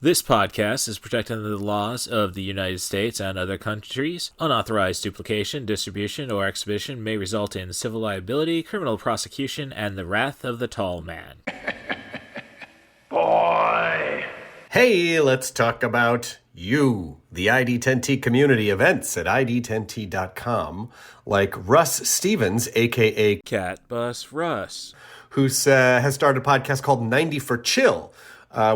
This podcast is protected under the laws of the United States and other countries. Unauthorized duplication, distribution, or exhibition may result in civil liability, criminal prosecution, and the wrath of the tall man. Boy! Hey, let's talk about you, the ID10T community events at ID10T.com, like Russ Stevens, a.k.a. Cat Bus Russ, who has started a podcast called 90 for Chill,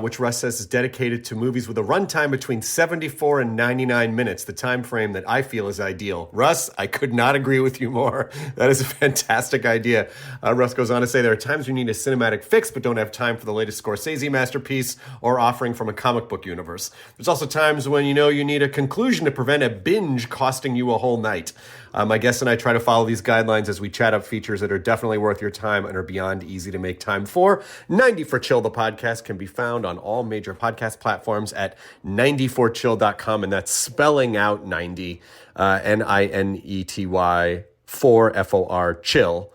which Russ says is dedicated to movies with a runtime between 74 and 99 minutes, the time frame that I feel is ideal. Russ, I could not agree with you more. That is a fantastic idea. Russ goes on to say there are times you need a cinematic fix but don't have time for the latest Scorsese masterpiece or offering from a comic book universe. There's also times when you need a conclusion to prevent a binge costing you a whole night. My guest and I try to follow these guidelines as we chat up features that are definitely worth your time and are beyond easy to make time for. 90 for Chill, the podcast, can be found on all major podcast platforms at 90forchill.com, and that's spelling out 90, Ninety, 4 FOR, chill.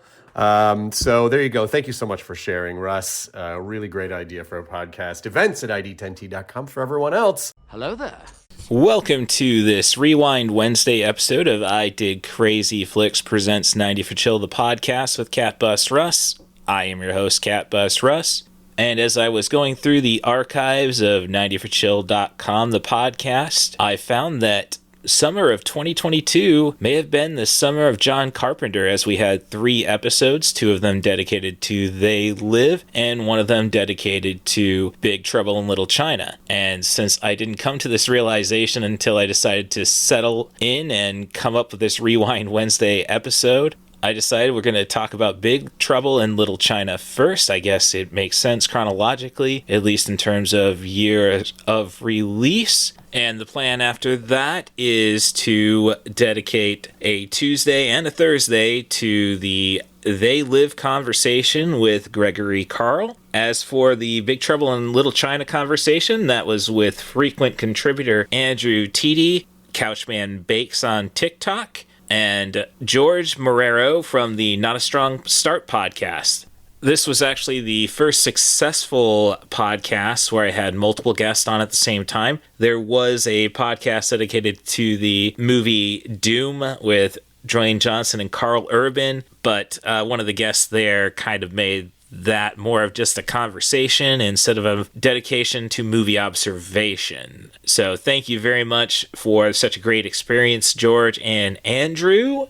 So there you go. Thank you so much for sharing, Russ. Really great idea for a podcast. Events at ID10T.com for everyone else. Hello there. Welcome to this Rewind Wednesday episode of I Dig Crazy Flicks presents 90 for Chill, the podcast with Cat Bus Russ. I am your host, Cat Bus Russ. And as I was going through the archives of 90forchill.com, the podcast, I found that summer of 2022 may have been the summer of John Carpenter, as we had 3 episodes, 2 of them dedicated to They Live, and 1 of them dedicated to Big Trouble in Little China. And since I didn't come to this realization until I decided to settle in and come up with this Rewind Wednesday episode, I decided we're going to talk about Big Trouble in Little China first. I guess it makes sense chronologically, at least in terms of year of release. And the plan after that is to dedicate a Tuesday and a Thursday to the They Live conversation with Gregory Carl. As for the Big Trouble in Little China conversation, that was with frequent contributor Andrew Teedy, Couchman Bakes on TikTok, and George Marrero from the Not a Strong Start podcast. This was actually the first successful podcast where I had multiple guests on at the same time. There was a podcast dedicated to the movie Doom with Dwayne Johnson and Carl Urban, but one of the guests there kind of made that more of just a conversation instead of a dedication to movie observation. So thank you very much for such a great experience, George and Andrew.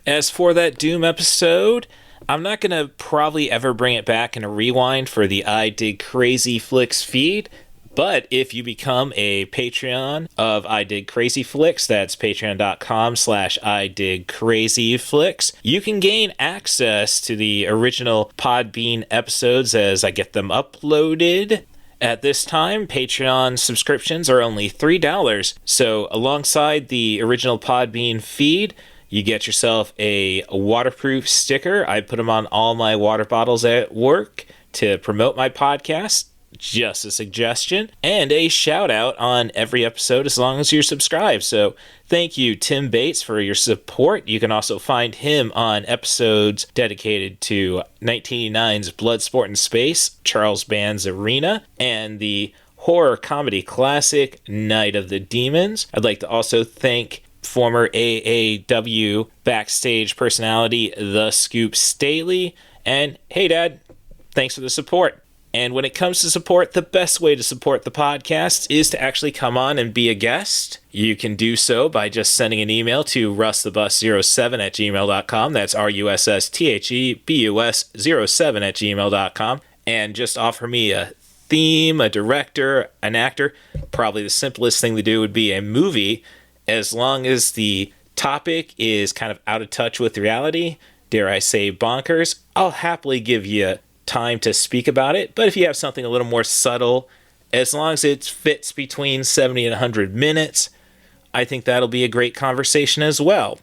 As for that Doom episode, I'm not going to probably ever bring it back in a rewind for the I Dig Crazy Flicks feed, but if you become a Patreon of I Dig Crazy Flicks, that's patreon.com/I Dig Crazy Flicks, you can gain access to the original Podbean episodes as I get them uploaded. At this time, Patreon subscriptions are only $3, so alongside the original Podbean feed, you get yourself a waterproof sticker. I put them on all my water bottles at work to promote my podcast. Just a suggestion. And a shout out on every episode as long as you're subscribed. So thank you, Tim Bates, for your support. You can also find him on episodes dedicated to 1989's Bloodsport in Space, Charles Band's Arena, and the horror comedy classic Night of the Demons. I'd like to also thank former AAW backstage personality, The Scoop Staley. And hey, Dad, thanks for the support. And when it comes to support, the best way to support the podcast is to actually come on and be a guest. You can do so by just sending an email to russthebus07@gmail.com. That's RUSSTHEBUS07@gmail.com. And just offer me a theme, a director, an actor. Probably the simplest thing to do would be a movie, as long as the topic is kind of out of touch with reality, dare I say bonkers. I'll happily give you time to speak about it. But if you have something a little more subtle, as long as it fits between 70 and 100 minutes, I think that'll be a great conversation as well.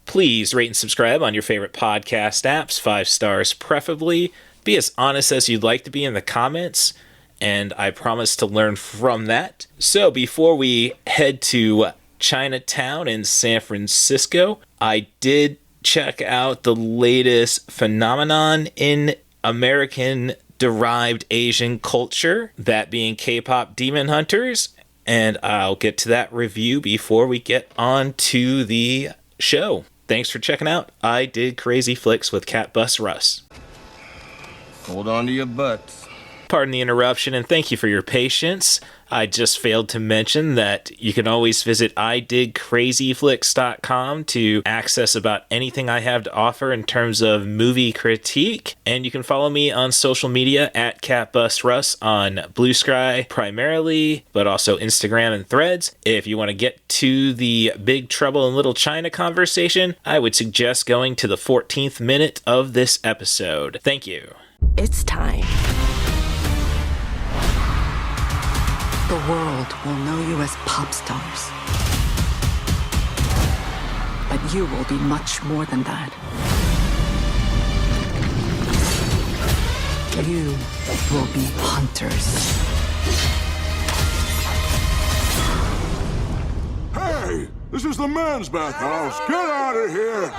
Please rate and subscribe on your favorite podcast apps, 5 stars preferably. Be as honest as you'd like to be in the comments, and I promise to learn from that. So before we head to Chinatown in San Francisco, I did check out the latest phenomenon in American derived Asian culture, that being K-pop Demon Hunters. And I'll get to that review before we get on to the show. Thanks for checking out I Did Crazy Flicks with Cat Bus Russ. Hold on to your butts. Pardon the interruption, and thank you for your patience. I just failed to mention that you can always visit ididcrazyflix.com to access about anything I have to offer in terms of movie critique. And you can follow me on social media at CatBusRuss on Blue Sky primarily, but also Instagram and Threads. If you want to get to the Big Trouble in Little China conversation, I would suggest going to the 14th minute of this episode. Thank you. It's time. The world will know you as pop stars. But you will be much more than that. You will be hunters. Hey, this is the men's bathhouse. Get out of here.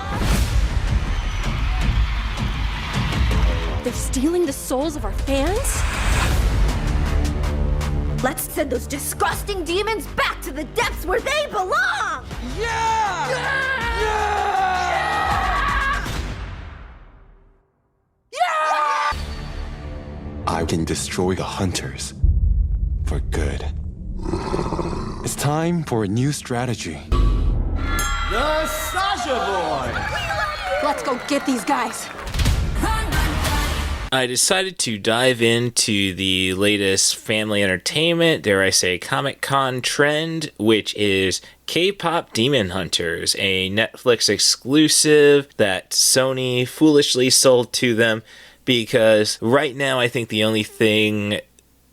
They're stealing the souls of our fans? Let's send those disgusting demons back to the depths where they belong! Yeah! Yeah! I can destroy the hunters for good. It's time for a new strategy. The Sasha Boy! Let's go get these guys. I decided to dive into the latest family entertainment, dare I say Comic-Con trend, which is K-Pop Demon Hunters, a Netflix exclusive that Sony foolishly sold to them because right now I think the only thing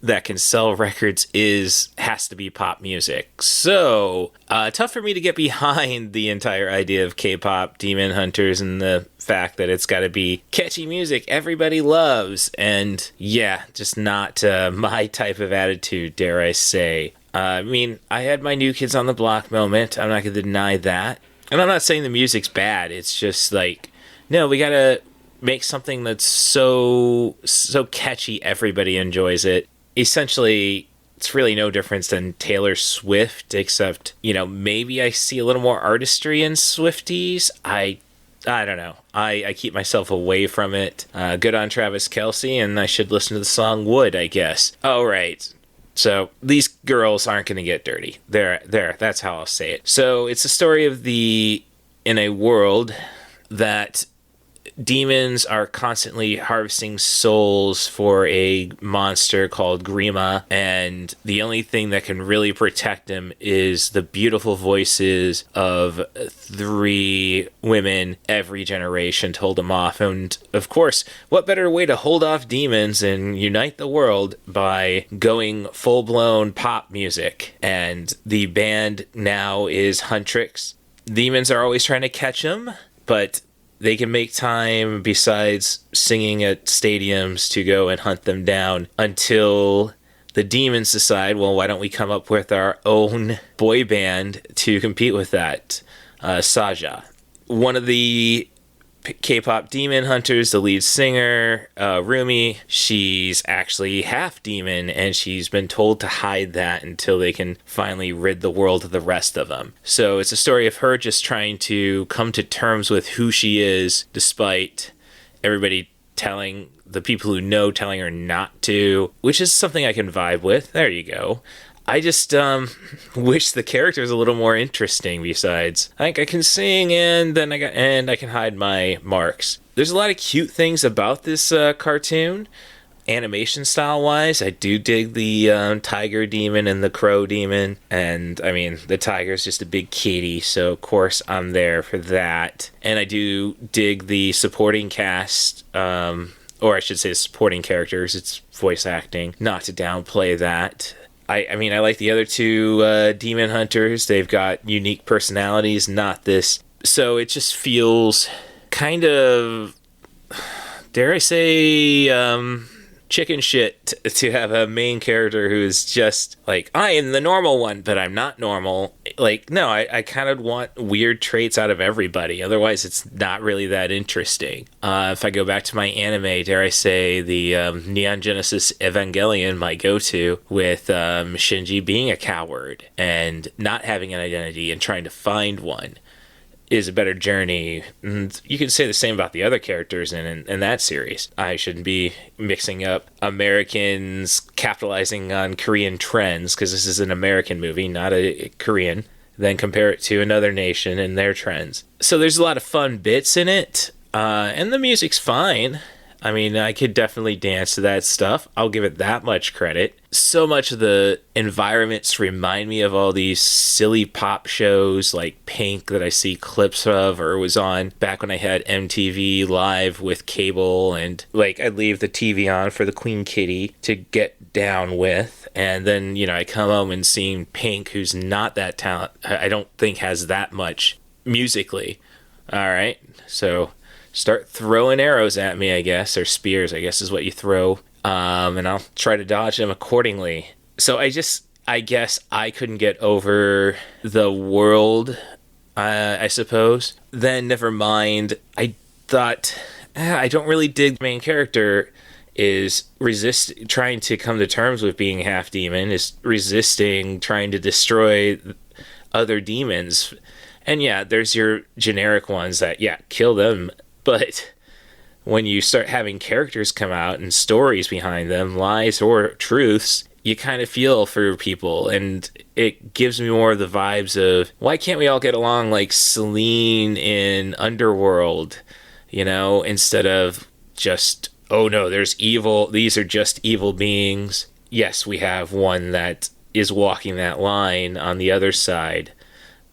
that can sell records has to be pop music. So, tough for me to get behind the entire idea of K-Pop Demon Hunters and the fact that it's got to be catchy music everybody loves. And yeah, just not my type of attitude, dare I say. I mean, I had my New Kids on the Block moment. I'm not going to deny that. And I'm not saying the music's bad. It's just like, no, we got to make something that's so catchy everybody enjoys it. Essentially, it's really no difference than Taylor Swift, except, maybe I see a little more artistry in Swifties. I don't know. I keep myself away from it. Good on Travis Kelce, and I should listen to the song Wood, I guess. Oh, right. So these girls aren't going to get dirty. There. That's how I'll say it. So it's a story of in a world that demons are constantly harvesting souls for a monster called Grima, and the only thing that can really protect them is the beautiful voices of 3 women every generation to hold them off. And of course, what better way to hold off demons and unite the world by going full-blown pop music? And the band now is Huntrix. Demons are always trying to catch them, but they can make time besides singing at stadiums to go and hunt them down until the demons decide, well, why don't we come up with our own boy band to compete with that? Saja. One of the K-pop demon hunters, the lead singer, Rumi, she's actually half demon, and she's been told to hide that until they can finally rid the world of the rest of them. So it's a story of her just trying to come to terms with who she is, despite everybody telling the people who know, telling her not to, which is something I can vibe with. There you go. I just wish the character was a little more interesting. Besides, I think I can sing, and then I can hide my marks. There's a lot of cute things about this cartoon, animation style wise. I do dig the tiger demon and the crow demon, and I mean the tiger's just a big kitty, so of course I'm there for that. And I do dig the supporting cast, or I should say supporting characters. It's voice acting. Not to downplay that. I mean, I like the other 2 demon hunters. They've got unique personalities, not this. So it just feels kind of, dare I say, chicken shit to have a main character who's just like, I am the normal one, but I'm not normal. Like, no, I kind of want weird traits out of everybody. Otherwise, it's not really that interesting. If I go back to my anime, dare I say, the Neon Genesis Evangelion, my go-to, with Shinji being a coward and not having an identity and trying to find one, is a better journey. And you can say the same about the other characters in that series. I shouldn't be mixing up Americans capitalizing on Korean trends, because this is an American movie, not a Korean, then compare it to another nation and their trends. So there's a lot of fun bits in it, and the music's fine. I mean, I could definitely dance to that stuff. I'll give it that much credit. So much of the environments remind me of all these silly pop shows like Pink that I see clips of or was on back when I had MTV Live with cable, and like I'd leave the TV on for the Queen Kitty to get down with, and then, you know, I come home and seeing Pink, who's not that talent, I don't think has that much musically. All right, so start throwing arrows at me, I guess, or spears, I guess is what you throw, and I'll try to dodge them accordingly. So I guess I couldn't get over the world, I suppose. Then, never mind, I thought, I don't really dig the main character is trying to come to terms with being half demon, is resisting trying to destroy other demons. And yeah, there's your generic ones that, yeah, kill them. But when you start having characters come out and stories behind them, lies or truths, you kind of feel for people. And it gives me more of the vibes of, why can't we all get along like Celine in Underworld, you know, instead of just, oh no, there's evil, these are just evil beings. Yes, we have one that is walking that line on the other side,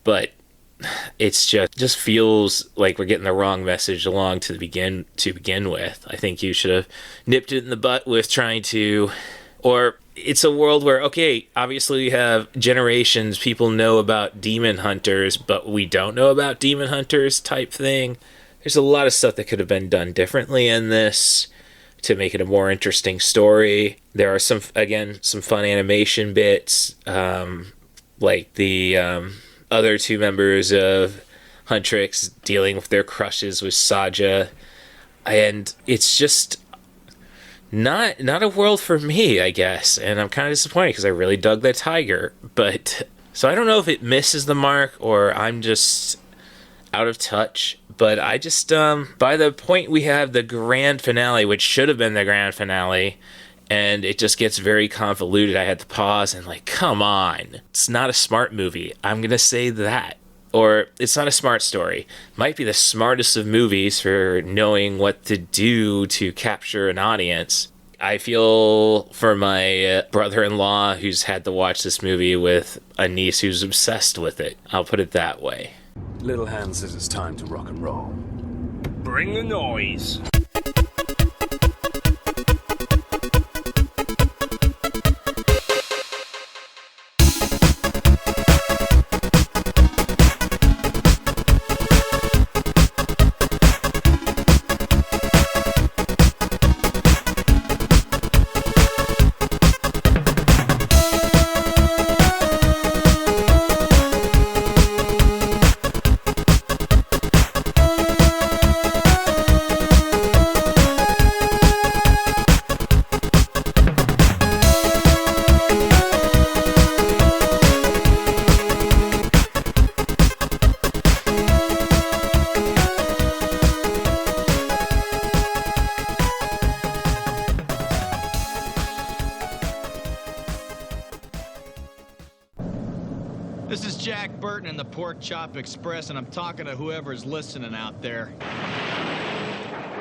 but it's just feels like we're getting the wrong message along to begin with. I think you should have nipped it in the butt with trying to, or it's a world where, okay, obviously you have generations, people know about demon hunters, but we don't know about demon hunters type thing. There's a lot of stuff that could have been done differently in this to make it a more interesting story. There are some fun animation bits, like the other two members of Huntrix dealing with their crushes with Saja, and it's just not a world for me, I guess, and I'm kind of disappointed because I really dug that tiger. But so I don't know if it misses the mark or I'm just out of touch, but I just by the point we have the grand finale, which should have been the grand finale, and it just gets very convoluted, I had to pause and like, come on. It's not a smart movie. I'm going to say that. Or it's not a smart story. Might be the smartest of movies for knowing what to do to capture an audience. I feel for my brother-in-law who's had to watch this movie with a niece who's obsessed with it. I'll put it that way. Little Hand says it's time to rock and roll. Bring the noise. This is Jack Burton in the Pork Chop Express, and I'm talking to whoever's listening out there.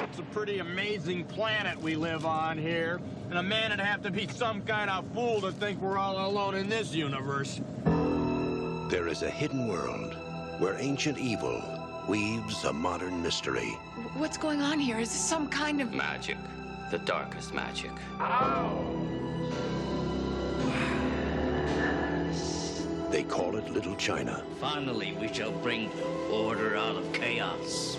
It's a pretty amazing planet we live on here, and a man would have to be some kind of fool to think we're all alone in this universe. There is a hidden world where ancient evil weaves a modern mystery. What's going on here? Is this some kind of magic? The darkest magic. They call it Little China. Finally, we shall bring order out of chaos.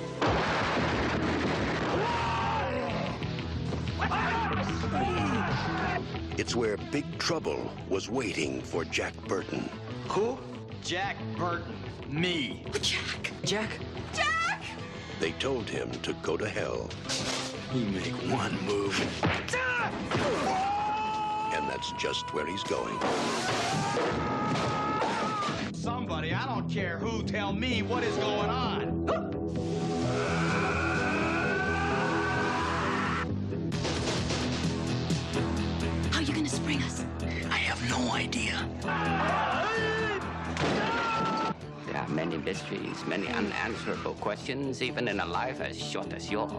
It's where Big Trouble was waiting for Jack Burton. Who? Jack Burton. Me. Jack. Jack? Jack! They told him to go to hell. You make one move. And that's just where he's going. Somebody, I don't care who, tell me what is going on. How are you gonna spring us? I have no idea. There are many mysteries, many unanswerable questions, even in a life as short as yours.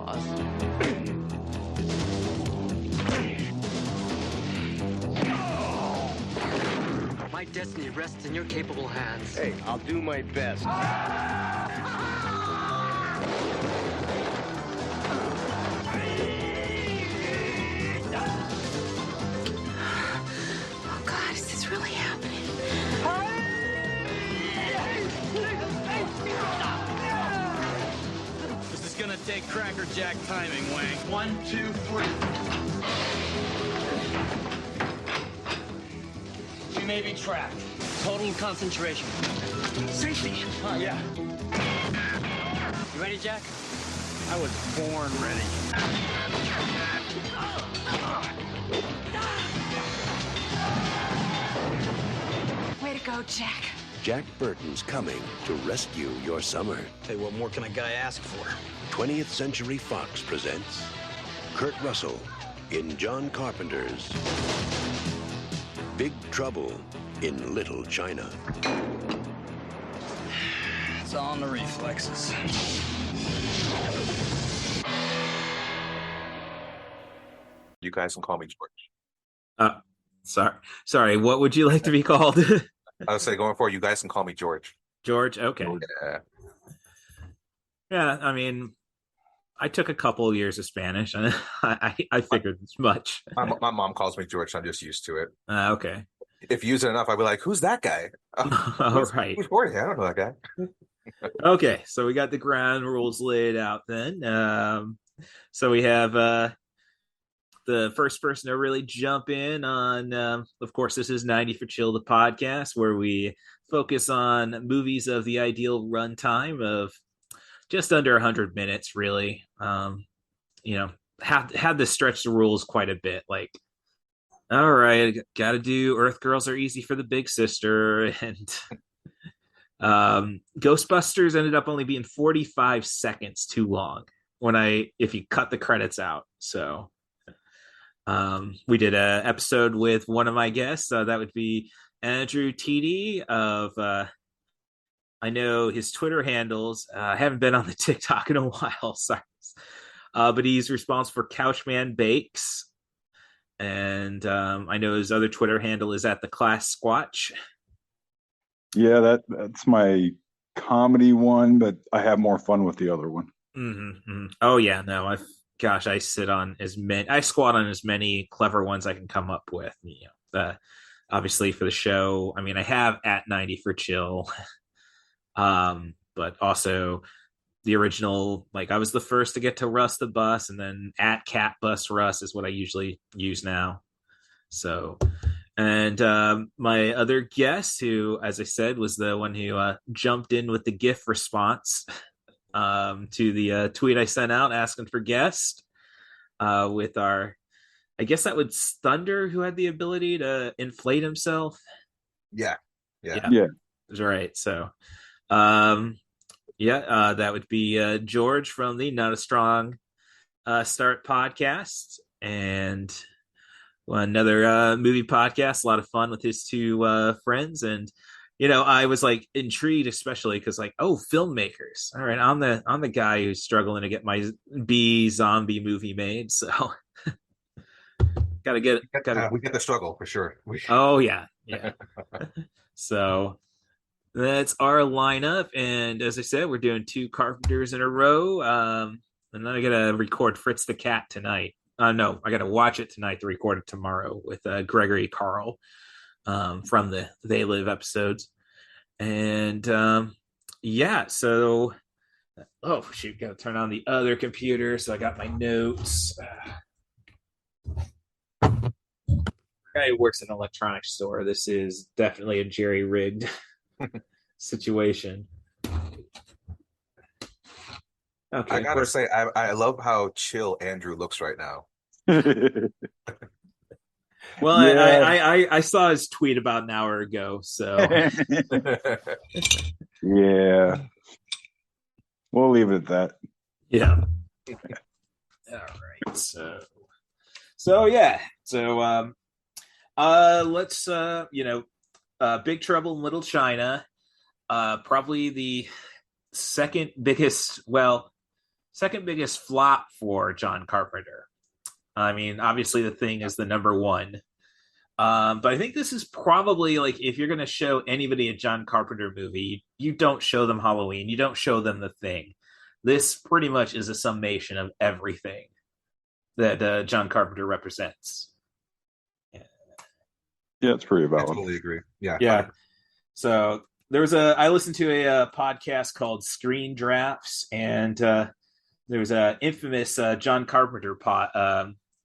My destiny rests in your capable hands. Hey, I'll do my best. Oh God, is this really happening? This is gonna take Cracker Jack timing, Wang. 1, 2, 3. We may be trapped. Total concentration. Safety. Oh, yeah. You ready, Jack? I was born ready. Way to go, Jack. Jack Burton's coming to rescue your summer. Hey, what more can a guy ask for? 20th Century Fox presents Kurt Russell in John Carpenter's Big Trouble in Little China. It's all in the reflexes. You guys can call me George. Sorry. What would you like to be called? I would say going forward, you guys can call me George. George. Okay. Yeah. Yeah. I mean, I took a couple of years of Spanish, and I figured as much. My mom calls me George, so I'm just used to it. Okay. If you use it enough, I'll be like, "Who's that guy?" All right. Who's Jorge? I don't know that guy. Okay, so we got the ground rules laid out then. So we have the first person to really jump in on, of course, this is 90 for Chill, the podcast, where we focus on movies of the ideal runtime of just under 100 minutes, really. Had to stretch the rules quite a bit. Like, all right, got to do Earth Girls Are Easy for the Big Sister, and Ghostbusters ended up only being 45 seconds too long if you cut the credits out. So we did a episode with one of my guests. That would be Andrew TD of I know his Twitter handles. I haven't been on the TikTok in a while, sorry. But he's responsible for Couchman Bakes. And I know his other Twitter handle is at the Class Squatch. Yeah, that's my comedy one, but I have more fun with the other one. Mm-hmm. Oh yeah, no, I squat on as many clever ones I can come up with. Obviously for the show, I mean, I have at 90 for Chill, but also the original. Like, I was the first to get to Russ the Bus, and then at Cat Bus Russ is what I usually use now. So. And my other guest, who, as I said, was the one who jumped in with the GIF response to the tweet I sent out asking for guest with our, I guess that was Thunder, who had the ability to inflate himself. Yeah. That's right. So, that would be George from the Not a Strong Start podcast, and another movie podcast. A lot of fun with his two friends, and I was like intrigued, especially because filmmakers. All right, I'm the guy who's struggling to get my B zombie movie made, so we get the struggle for sure. Oh yeah. So that's our lineup, and as I said, we're doing 2 Carpenters in a row, and then I gotta record Fritz the Cat tonight. No, I got to watch it tonight to record it tomorrow with Gregory Carl from the They Live episodes. And so, oh shoot, got to turn on the other computer. So I got my notes. Guy who works in an electronics store. This is definitely a jerry-rigged situation. Okay, I gotta say, I love how chill Andrew looks right now. Well, Yeah. I saw his tweet about an hour ago, so Yeah. We'll leave it at that. yeah. All right. So yeah. So let's Big Trouble in Little China, probably the second biggest flop for John Carpenter. I mean, obviously The Thing is the number one. But I think this is probably like, if you're going to show anybody a John Carpenter movie, you don't show them Halloween, you don't show them The Thing. This pretty much is a summation of everything that John Carpenter represents. Yeah, it's pretty I valid. totally agree. Yeah. Yeah. So I listened to a podcast called Screen Drafts, and there was a infamous John Carpenter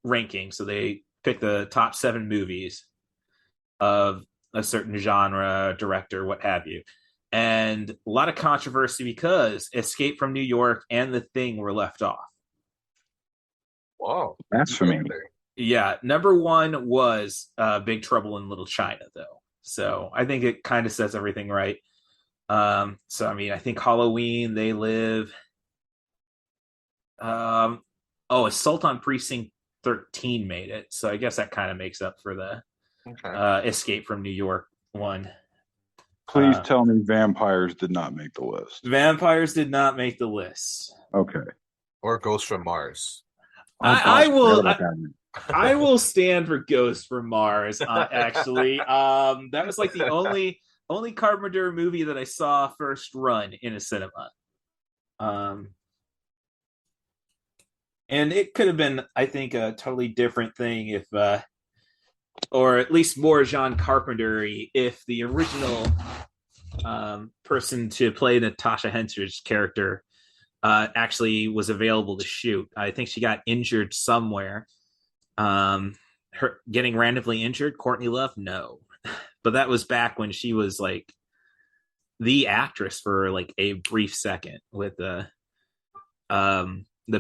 ranking. So they picked the top 7 movies of a certain genre, director, what have you. And a lot of controversy because Escape from New York and The Thing were left off. Whoa. Blasphemy. Yeah, number 1 was Big Trouble in Little China, though. So I think it kind of says everything right. So I mean, I think Halloween, They Live. Assault on Precinct 13 made it, so I guess that kind of makes up for the Escape from New York one. Please tell me Vampires did not make the list. Vampires did not make the list. Okay. Or Ghost from Mars. I will stand for Ghost from Mars. Actually, that was like the only Carpenter movie that I saw first run in a cinema. And it could have been, I think, a totally different thing if, or at least more John Carpenter-y, if the original person to play Natasha Henstridge's character actually was available to shoot. I think she got injured somewhere. Her getting randomly injured, Courtney Love, no. But that was back when she was like the actress for like a brief second with the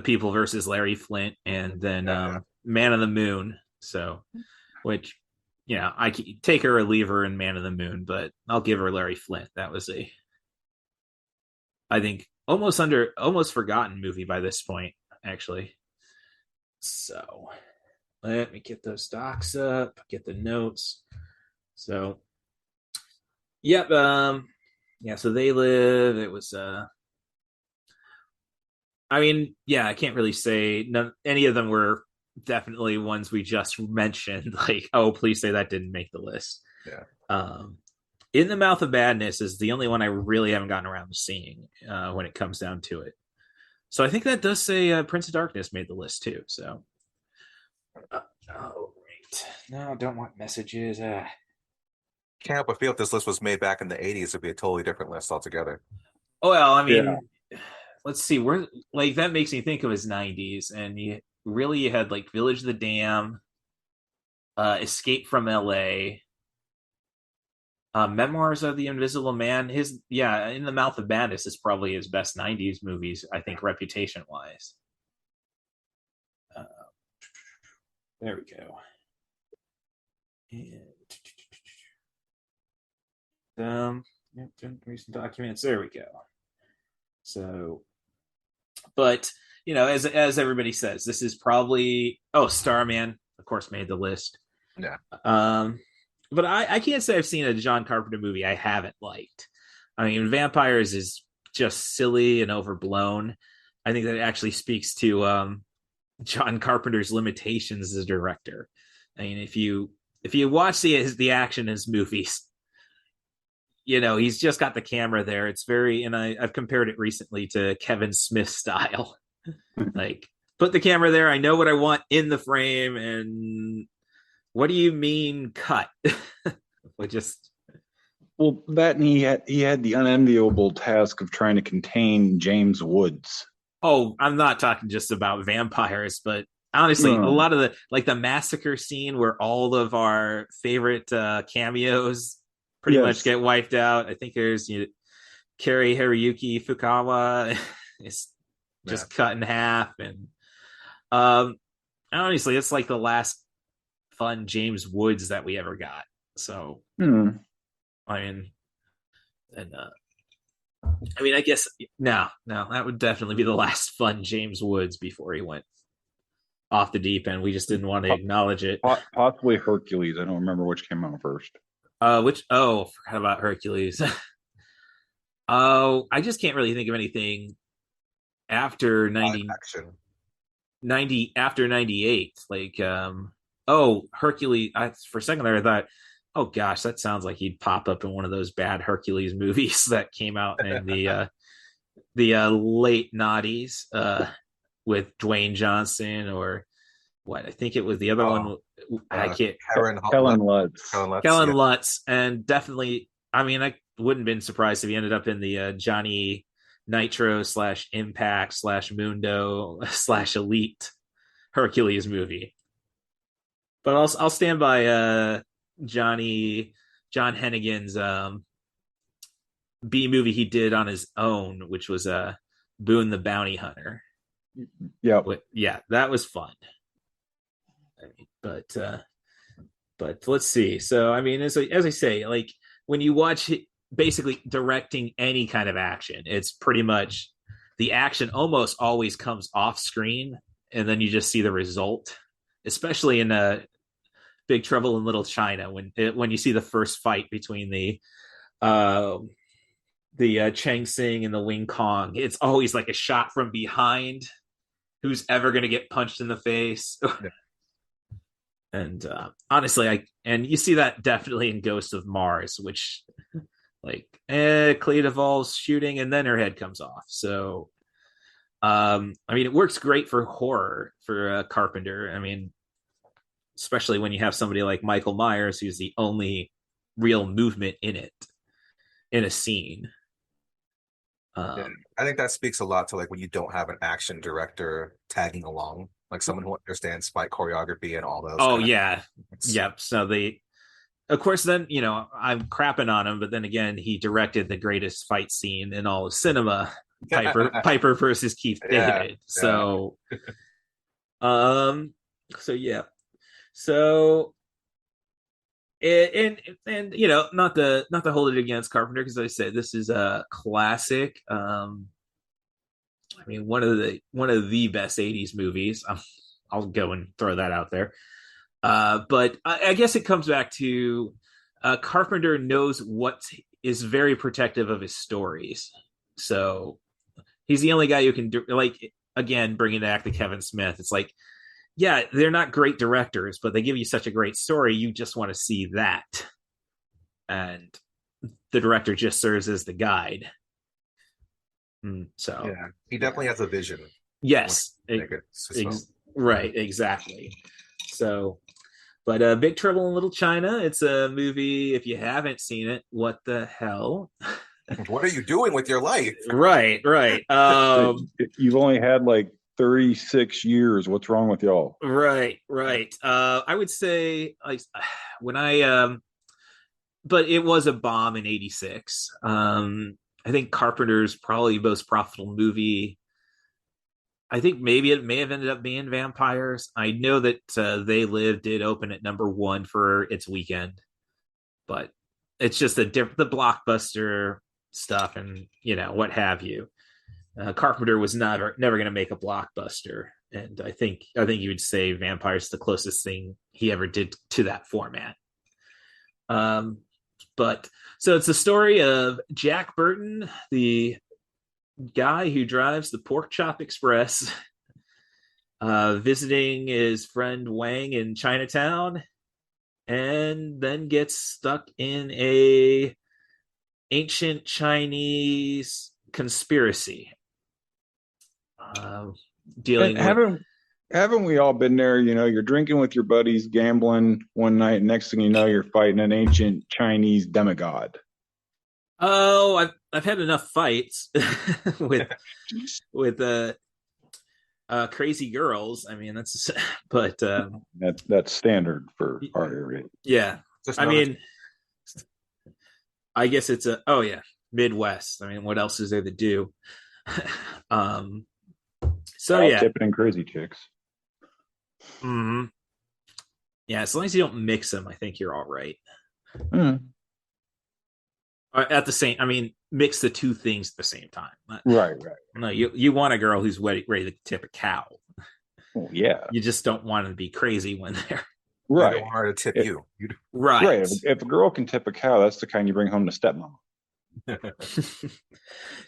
People versus Larry Flint, and then Man of the Moon. So, which, I can take her or leave her in Man of the Moon, but I'll give her Larry Flint. That was I think, almost forgotten movie by this point, actually. So, let me get those docs up, get the notes. So, yep. So They Live. It was I mean, I can't really say any of them were definitely ones we just mentioned. Like, oh, please say that didn't make the list. Yeah. In the Mouth of Madness is the only one I really haven't gotten around to seeing when it comes down to it. So I think that does say Prince of Darkness made the list too. So, right. No, I don't want messages. Can't help but feel if this list was made back in the 80s, it'd be a totally different list altogether. Oh, well, I mean, let's see. Where, like, that makes me think of his 90s, and you had like Village of the Dam, Escape from LA, Memoirs of the Invisible Man. In the Mouth of Madness is probably his best 90s movies, I think, reputation wise. There we go. And recent documents. There we go. So, but as everybody says, this is probably Starman, of course, made the list. Yeah. But I can't say I've seen a John Carpenter movie I haven't liked. I mean, Vampires is just silly and overblown. I think that actually speaks to John Carpenter's limitations as a director. I mean, if you watch the action in his movies, he's just got the camera there. It's very, and I've compared it recently to Kevin Smith's style. Like, put the camera there. I know what I want in the frame, and what do you mean cut? That, and he had the unenviable task of trying to contain James Woods. Oh, I'm not talking just about Vampires, but honestly, a lot of the massacre scene where all of our favorite cameos pretty much get wiped out. I think there's Kari Haruyuki Fukawa is just cut in half, and honestly, it's like the last fun James Woods that we ever got. So, I mean, and I mean, I guess no, that would definitely be the last fun James Woods before he went off the deep end. We just didn't want to acknowledge it. Possibly Hercules. I don't remember which came out first. Forgot about Hercules. Oh, I just can't really think of anything after 90 after 98. Like Hercules. For a second there I thought, oh gosh, that sounds like he'd pop up in one of those bad Hercules movies that came out in the late noughties with Dwayne Johnson, or what I think it was the other one. I can't. Kellen Lutz. Kellen Lutz, and definitely. I mean, I wouldn't have been surprised if he ended up in the Johnny Nitro / Impact / Mundo / Elite Hercules movie. But I'll stand by John Hennigan's B movie he did on his own, which was Boone the Bounty Hunter. Yeah, that was fun. I mean, but let's see. So I mean, as I say, like when you watch basically directing any kind of action, it's pretty much the action almost always comes off screen, and then you just see the result. Especially in Big Trouble in Little China, when you see the first fight between the Chang Sing and the Wing Kong, it's always like a shot from behind. Who's ever going to get punched in the face? And honestly, you see that definitely in Ghost of Mars, which Clea Duvall's shooting and then her head comes off. So, I mean, it works great for horror for Carpenter. I mean, especially when you have somebody like Michael Myers, who's the only real movement in a scene. I think that speaks a lot to like when you don't have an action director tagging along, like someone who understands fight choreography and all those. Oh yeah, yep. So of course, then I'm crapping on him, but then again, he directed the greatest fight scene in all of cinema, Piper versus Keith David. So, yeah. So, and not to hold it against Carpenter, because I said this is a classic. I mean, one of the best '80s movies. I'll go and throw that out there. But I guess it comes back to Carpenter knows what is very protective of his stories. So he's the only guy who can do, again, bringing back to Kevin Smith. It's like, yeah, they're not great directors, but they give you such a great story. You just want to see that. And the director just serves as the guide. So yeah, he definitely has a vision. Yes. Right, exactly. So, but Big Trouble in Little China, it's a movie, if you haven't seen it, what the hell? What are you doing with your life? Right. You've only had like 36 years. What's wrong with y'all? Right. I would say but it was a bomb in 86. I think Carpenter's probably most profitable movie. I think maybe it may have ended up being Vampires. I know that They Live did open at #1 for its weekend, but it's just the blockbuster stuff and what have you. Carpenter was never going to make a blockbuster, and I think you would say Vampires is the closest thing he ever did to that format. But so it's the story of Jack Burton, the guy who drives the Pork Chop Express, visiting his friend Wang in Chinatown, and then gets stuck in a ancient Chinese conspiracy. Haven't we all been there? You're drinking with your buddies, gambling one night. Next thing you know, you're fighting an ancient Chinese demigod. Oh, I've had enough fights with crazy girls. I mean, that's that's standard for our area. Yeah, I mean, I guess it's Midwest. I mean, what else is there to do? um, so Out yeah, tipping and crazy chicks. mhm. Yeah. As long as you don't mix them, I think you're all right. Mm. At the same, I mean, mix the two things at the same time. Right. No, you want a girl who's ready to tip a cow. Well, yeah. You just don't want to be crazy when they're right. You don't want her to tip you. Right. Right. If a girl can tip a cow, that's the kind you bring home to stepmom.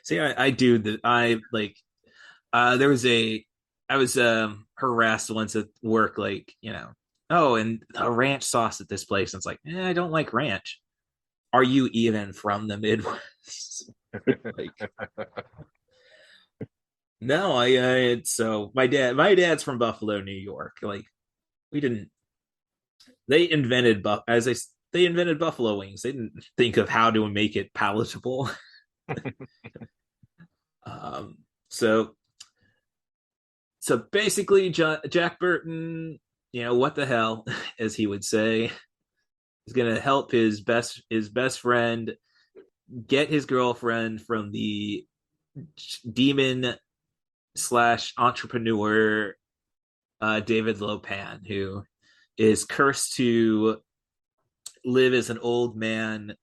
See, I do that. I like. There was I was harassed once at work, like, oh, and a ranch sauce at this place. And it's like, I don't like ranch. Are you even from the Midwest? Like, no, so my dad's from Buffalo, New York. Like, we didn't. They invented they invented buffalo wings. They didn't think of how to make it palatable. So basically, Jack Burton, what the hell, as he would say, is going to help his best friend get his girlfriend from the demon / entrepreneur David Lopan, who is cursed to live as an old man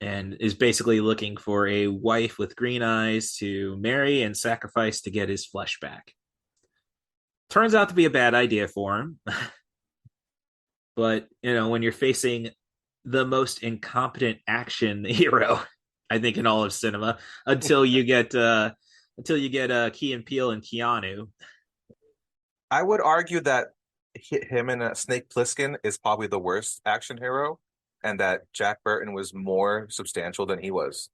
and is basically looking for a wife with green eyes to marry and sacrifice to get his flesh back. Turns out to be a bad idea for him. But, when you're facing the most incompetent action hero, I think, in all of cinema, until you get Key and Peele and Keanu. I would argue that him and Snake Plissken is probably the worst action hero, and that Jack Burton was more substantial than he was.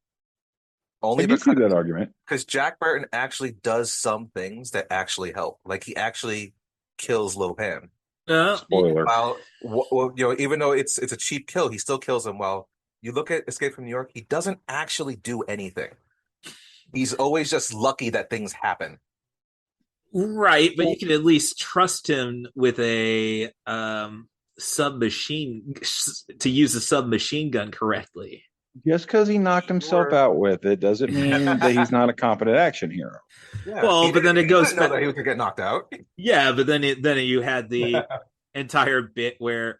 Only I can see that argument, because Jack Burton actually does some things that actually help. Like, he actually kills Lopan. Spoiler. Well, even though it's a cheap kill, he still kills him. While you look at Escape from New York, he doesn't actually do anything. He's always just lucky that things happen. Right, but you can at least trust him with a submachine to use a submachine gun correctly. Just because he knocked himself out with it doesn't mean that he's not a competent action hero. Yeah, well, but then it goes back. He could get knocked out. Yeah, but then you had the entire bit where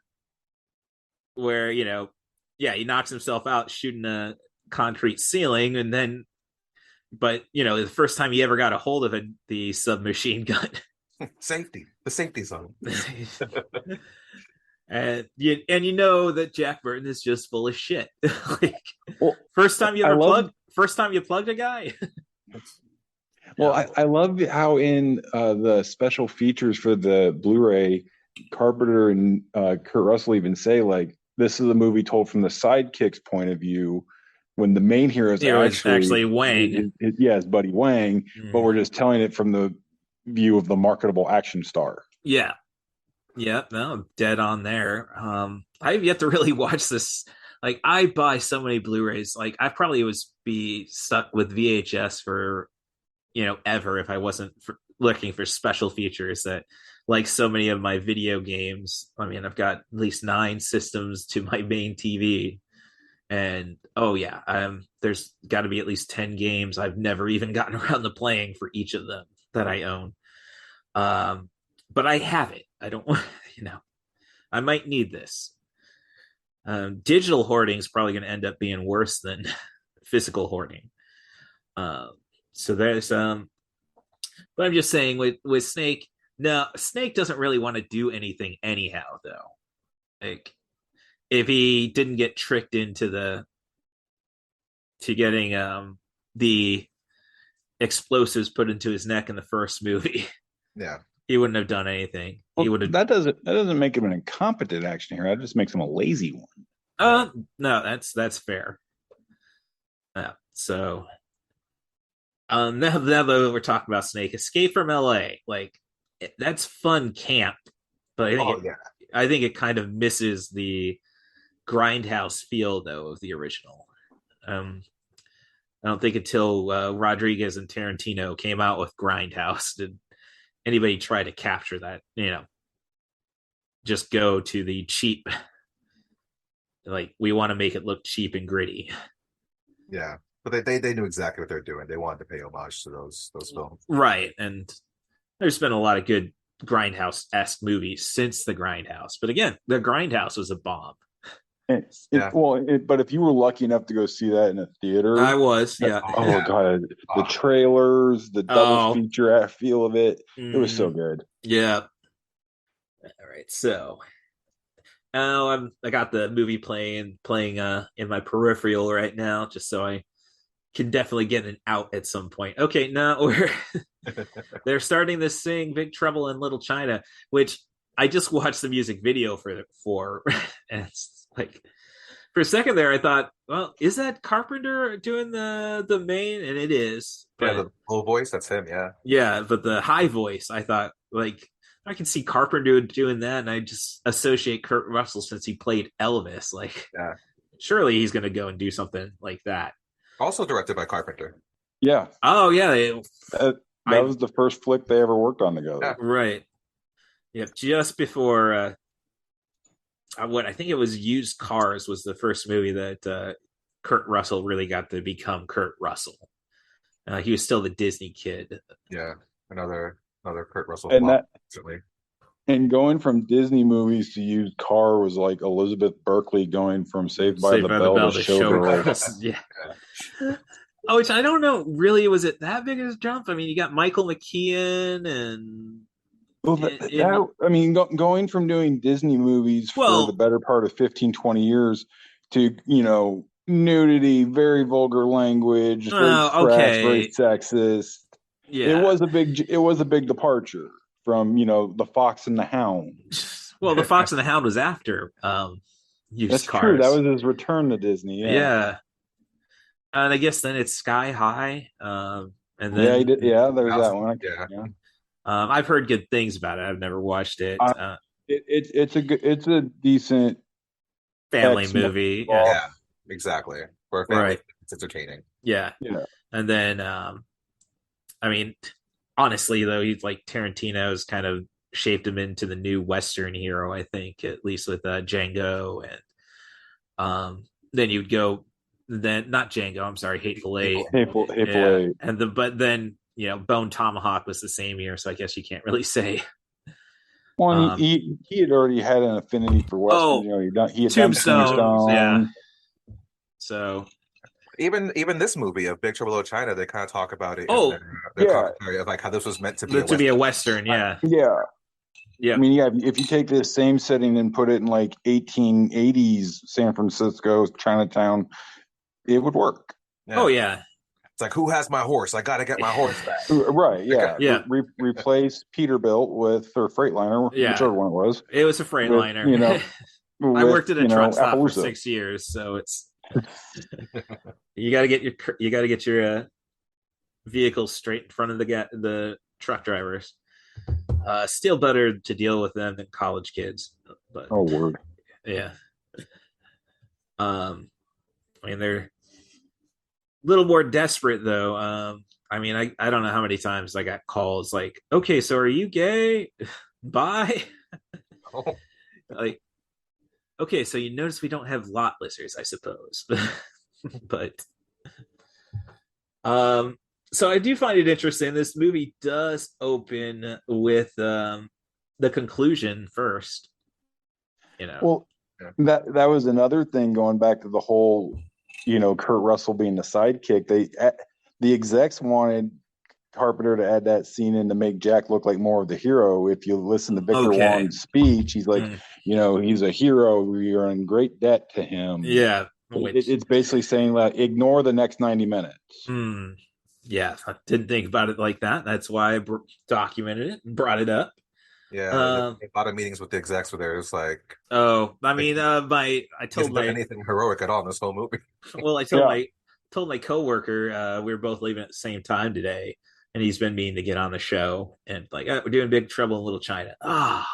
he knocks himself out shooting a concrete ceiling, and then, but the first time he ever got a hold of the submachine gun, the safety zone. And that Jack Burton is just full of shit. First time you plugged a guy. Well, I love how in the special features for the Blu-ray, Carpenter and Kurt Russell even say, like, this is a movie told from the sidekick's point of view, when the main hero is actually Wang. It's Buddy Wang, but we're just telling it from the view of the marketable action star. Yeah. Yeah, no, dead on there. I have yet to really watch this. Like, I buy so many Blu-rays. Like, I probably would be stuck with VHS for, ever, if I wasn't looking for special features that, like so many of my video games. I mean, I've got at least 9 systems to my main TV. And, oh yeah, there's got to be at least 10 games I've never even gotten around to playing for each of them that I own. But I have it. I don't, I might need this. Digital hoarding is probably going to end up being worse than physical hoarding. So there's, but I'm just saying with Snake, no, Snake doesn't really want to do anything anyhow, though. Like, if he didn't get tricked into getting the explosives put into his neck in the first movie, yeah, he wouldn't have done anything. Well, he would have. That doesn't make him an incompetent action hero. That just makes him a lazy one. No, that's fair. Yeah. So, now that we're talking about Snake, Escape from L.A., like, that's fun camp, but I think it kind of misses the grindhouse feel, though, of the original. I don't think until Rodriguez and Tarantino came out with Grindhouse did anybody try to capture that. Just go to the cheap, like, we want to make it look cheap and gritty. Yeah, But they knew exactly what they're doing. They wanted to pay homage to those films. Right. And there's been a lot of good Grindhouse-esque movies since the Grindhouse. But again, the Grindhouse was a bomb. But if you were lucky enough to go see that in a theater, I was, yeah. Oh god, the trailers, the double feature feel of it, it was so good. Yeah. All right, so now I got the movie playing in my peripheral right now, just so I can definitely get an out at some point. Okay, now they're starting to sing "Big Trouble in Little China," which I just watched the music video for, and it's like for a second there I thought, well, is that Carpenter doing the main? And it is. But, the low voice, that's him, yeah. Yeah, but the high voice, I thought, like, I can see Carpenter doing that, and I just associate Kurt Russell since he played Elvis. Like, surely he's going to go and do something like that. Also directed by Carpenter. Yeah. Oh, yeah. That was the first flick they ever worked on together. Yeah. Right. Yeah, just before what I think it was Used Cars was the first movie that Kurt Russell really got to become Kurt Russell. He was still the Disney kid. Yeah, another Kurt Russell and flop, and going from Disney movies to Used Car was like Elizabeth Berkley going from Saved by the Bell to Showgirls. Yeah. Oh, which I don't know. Really, was it that big of a jump? I mean, you got Michael McKean and. Well, going from doing Disney movies for the better part of 15, 20 years to, nudity, very vulgar language, very crass, very sexist. Yeah. It was a big departure from, The Fox and the Hound. Well, The Fox and the Hound was after Used Cars. True. That was his return to Disney. Yeah. And I guess then it's Sky High. And then he did. Yeah, there's that one. Yeah. I've heard good things about it. I've never watched it. It's a decent family movie. Yeah, exactly. For a family, it's entertaining. Yeah. And then, honestly, though, he's like Tarantino's kind of shaped him into the new Western hero, I think, at least with Django. And then you'd go, not Django, I'm sorry, Hateful Eight. Hateful Eight. But then, Bone Tomahawk was the same year, so I guess you can't really say. Well, he had already had an affinity for Western. He had done Tombstone. Yeah. So even this movie of Big Trouble in Little China, they kind of talk about it. Oh, in their commentary of like how this was meant to be a Western. Yeah. Yeah. Yeah. I mean, if you take this same setting and put it in like 1880s San Francisco, Chinatown, it would work. Yeah. Oh yeah. It's like, who has my horse? I got to get my horse back. Right. Yeah. Yeah. Replace Peterbilt or Freightliner, whichever one it was. It was a Freightliner. I worked at a truck stop for 6 years, so it's you got to get your vehicle straight in front of the truck drivers. Still better to deal with them than college kids. But word. Yeah. They're a little more desperate though. I don't know how many times I got calls like, okay, so are you gay? Bye. Like, okay, so you notice we don't have lot lizards, I suppose. But so I do find it interesting. This movie does open with the conclusion first. Well, that was another thing going back to the whole, Kurt Russell being the sidekick. The execs wanted Carpenter to add that scene in to make Jack look like more of the hero. If you listen to Victor Wong's speech, he's like, he's a hero. We are in great debt to him. Yeah. It's basically saying like, ignore the next 90 minutes. Yeah, I didn't think about it like that. That's why I documented it and brought it up. Yeah, a lot of meetings with the execs where there's like, I told anything heroic at all in this whole movie. Well, I told my coworker we were both leaving at the same time today, and he's been meaning to get on the show, and like, we're doing Big Trouble in Little China. And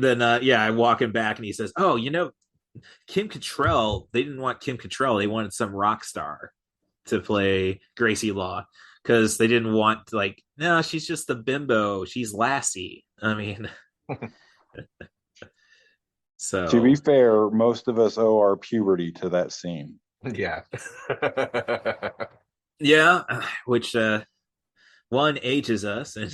then I walk him back, and he says, Kim Cattrall. They didn't want Kim Cattrall. They wanted some rock star to play Gracie Law, because they didn't want no, she's just a bimbo. She's Lassie. So to be fair, most of us owe our puberty to that scene. Yeah. Yeah, which one ages us, and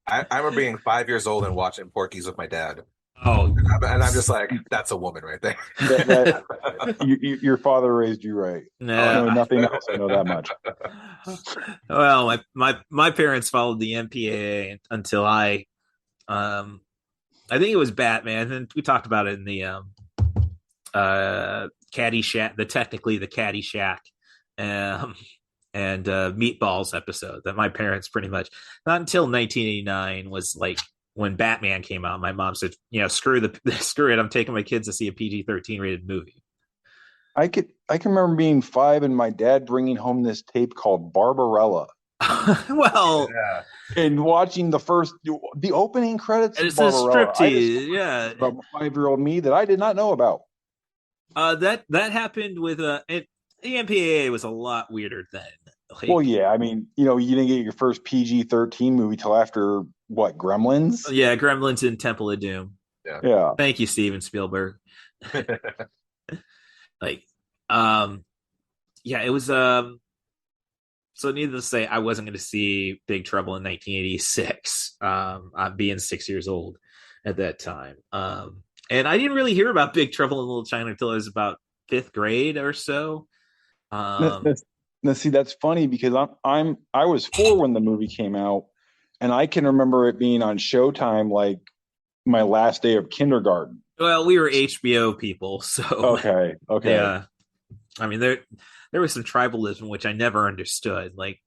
I remember being 5 years old and watching Porky's with my dad. oh, And I'm just like, that's a woman right there. Your father raised you right. nah. No, nothing else. I know that much. Well, my parents followed the MPAA until I think it was Batman, and we talked about it in the Caddyshack, the Caddyshack, um, and Meatballs episode that my parents pretty much not until 1989 was like when Batman came out. My mom said, screw it, I'm taking my kids to see a PG-13 rated movie. I can remember being 5 and my dad bringing home this tape called Barbarella. Well, yeah. And watching the opening credits. It's a striptease, yeah. About 5-year-old me that I did not know about. That happened with the MPAA was a lot weirder then. Like, well, yeah, I mean, you didn't get your first PG-13 movie till after what, Gremlins? Yeah, Gremlins and Temple of Doom. Yeah. Thank you, Steven Spielberg. Yeah, it was so needless to say, I wasn't going to see Big Trouble in 1986. I'm being 6 years old at that time. And I didn't really hear about Big Trouble in Little China until I was about 5th grade or so. Now, see, that's funny because I was 4 when the movie came out, and I can remember it being on Showtime like my last day of kindergarten. Well, we were HBO people, so okay. Yeah, I mean there was some tribalism which I never understood. Like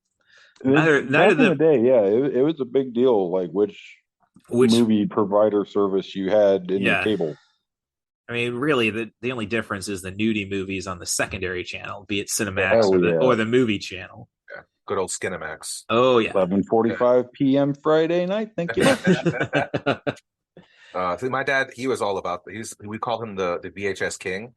neither in the day, yeah, it was a big deal. Like which movie provider service you had in your cable. I mean, really, the only difference is the nudie movies on the secondary channel, be it Cinemax or the movie channel. Yeah. Good old Skinemax. Oh yeah, 11:45 p.m. Friday night. Thank you. See, my dad, he was all about. We call him the VHS king.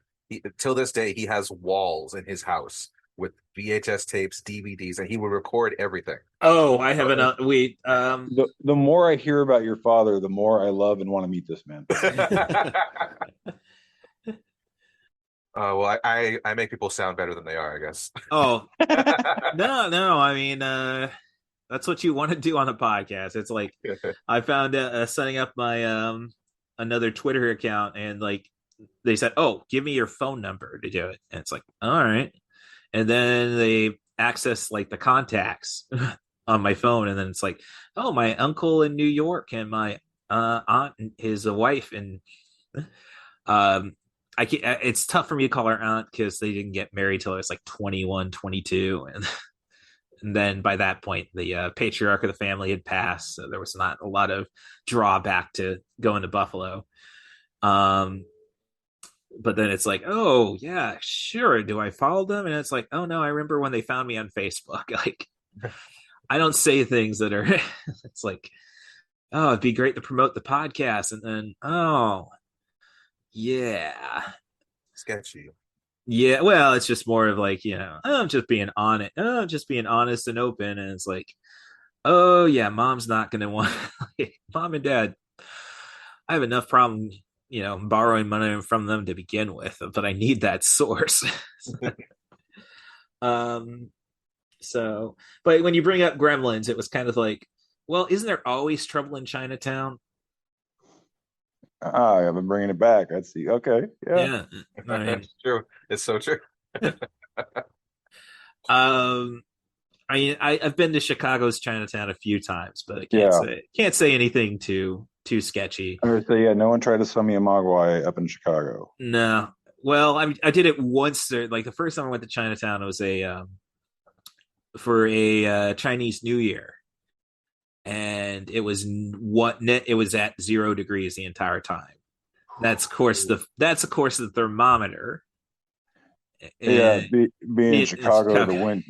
Till this day, he has walls in his house with VHS tapes, DVDs, and he would record everything. Oh, I have The more I hear about your father, the more I love and want to meet this man. Well, I make people sound better than they are, I guess. Oh, no. I mean, that's what you want to do on a podcast. It's like I found setting up my another Twitter account, and like they said, "Oh, give me your phone number to do it," and it's like, all right. And then they access like the contacts on my phone, and then it's like, oh, my uncle in New York and my aunt and his wife, and I can't, it's tough for me to call her aunt because they didn't get married till I was like 21, 22, and then by that point the patriarch of the family had passed, so there was not a lot of drawback to going to Buffalo. But then it's like, oh yeah, sure, do I follow them? And it's like, oh no, I remember when they found me on Facebook. Like I don't say things that are it's like, oh, it'd be great to promote the podcast, and then oh yeah, sketchy. Yeah, well, it's just more of like, I'm just being honest. Oh, just being honest and open. And it's like, oh yeah, mom's not gonna want mom and dad, I have enough problem, borrowing money from them to begin with, but I need that source. So but when you bring up Gremlins, it was kind of like, well, isn't there always trouble in Chinatown? I've been bringing it back. Let's see. Okay. Yeah. I mean, it's true. It's so true. I've been to Chicago's Chinatown a few times, but I can't say anything too sketchy. I would say, yeah, no one tried to sell me a Mogwai up in Chicago. No. Well, I did it once. Like the first time I went to Chinatown, it was for a Chinese New Year. And it was at 0 degrees the entire time. That's of course the thermometer. Yeah, being in Chicago, the wind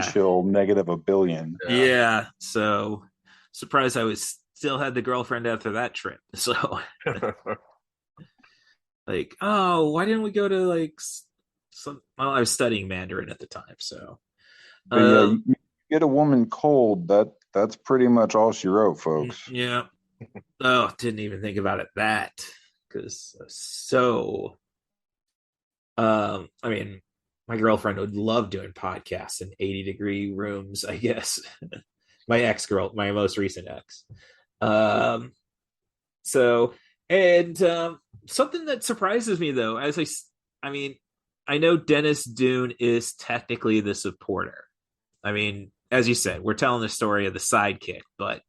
chill -1 billion. Yeah, so surprised I still had the girlfriend after that trip. So like, oh, why didn't we go to like I was studying Mandarin at the time, so you get a woman cold, that's pretty much all she wrote, folks. Yeah. Oh, didn't even think about it because I mean, my girlfriend would love doing podcasts in 80-degree rooms, I guess. My ex-girl, my most recent ex. Um, so, and something that surprises me though, I mean, I know Dennis Dune is technically the supporter. I mean, as you said, we're telling the story of the sidekick, but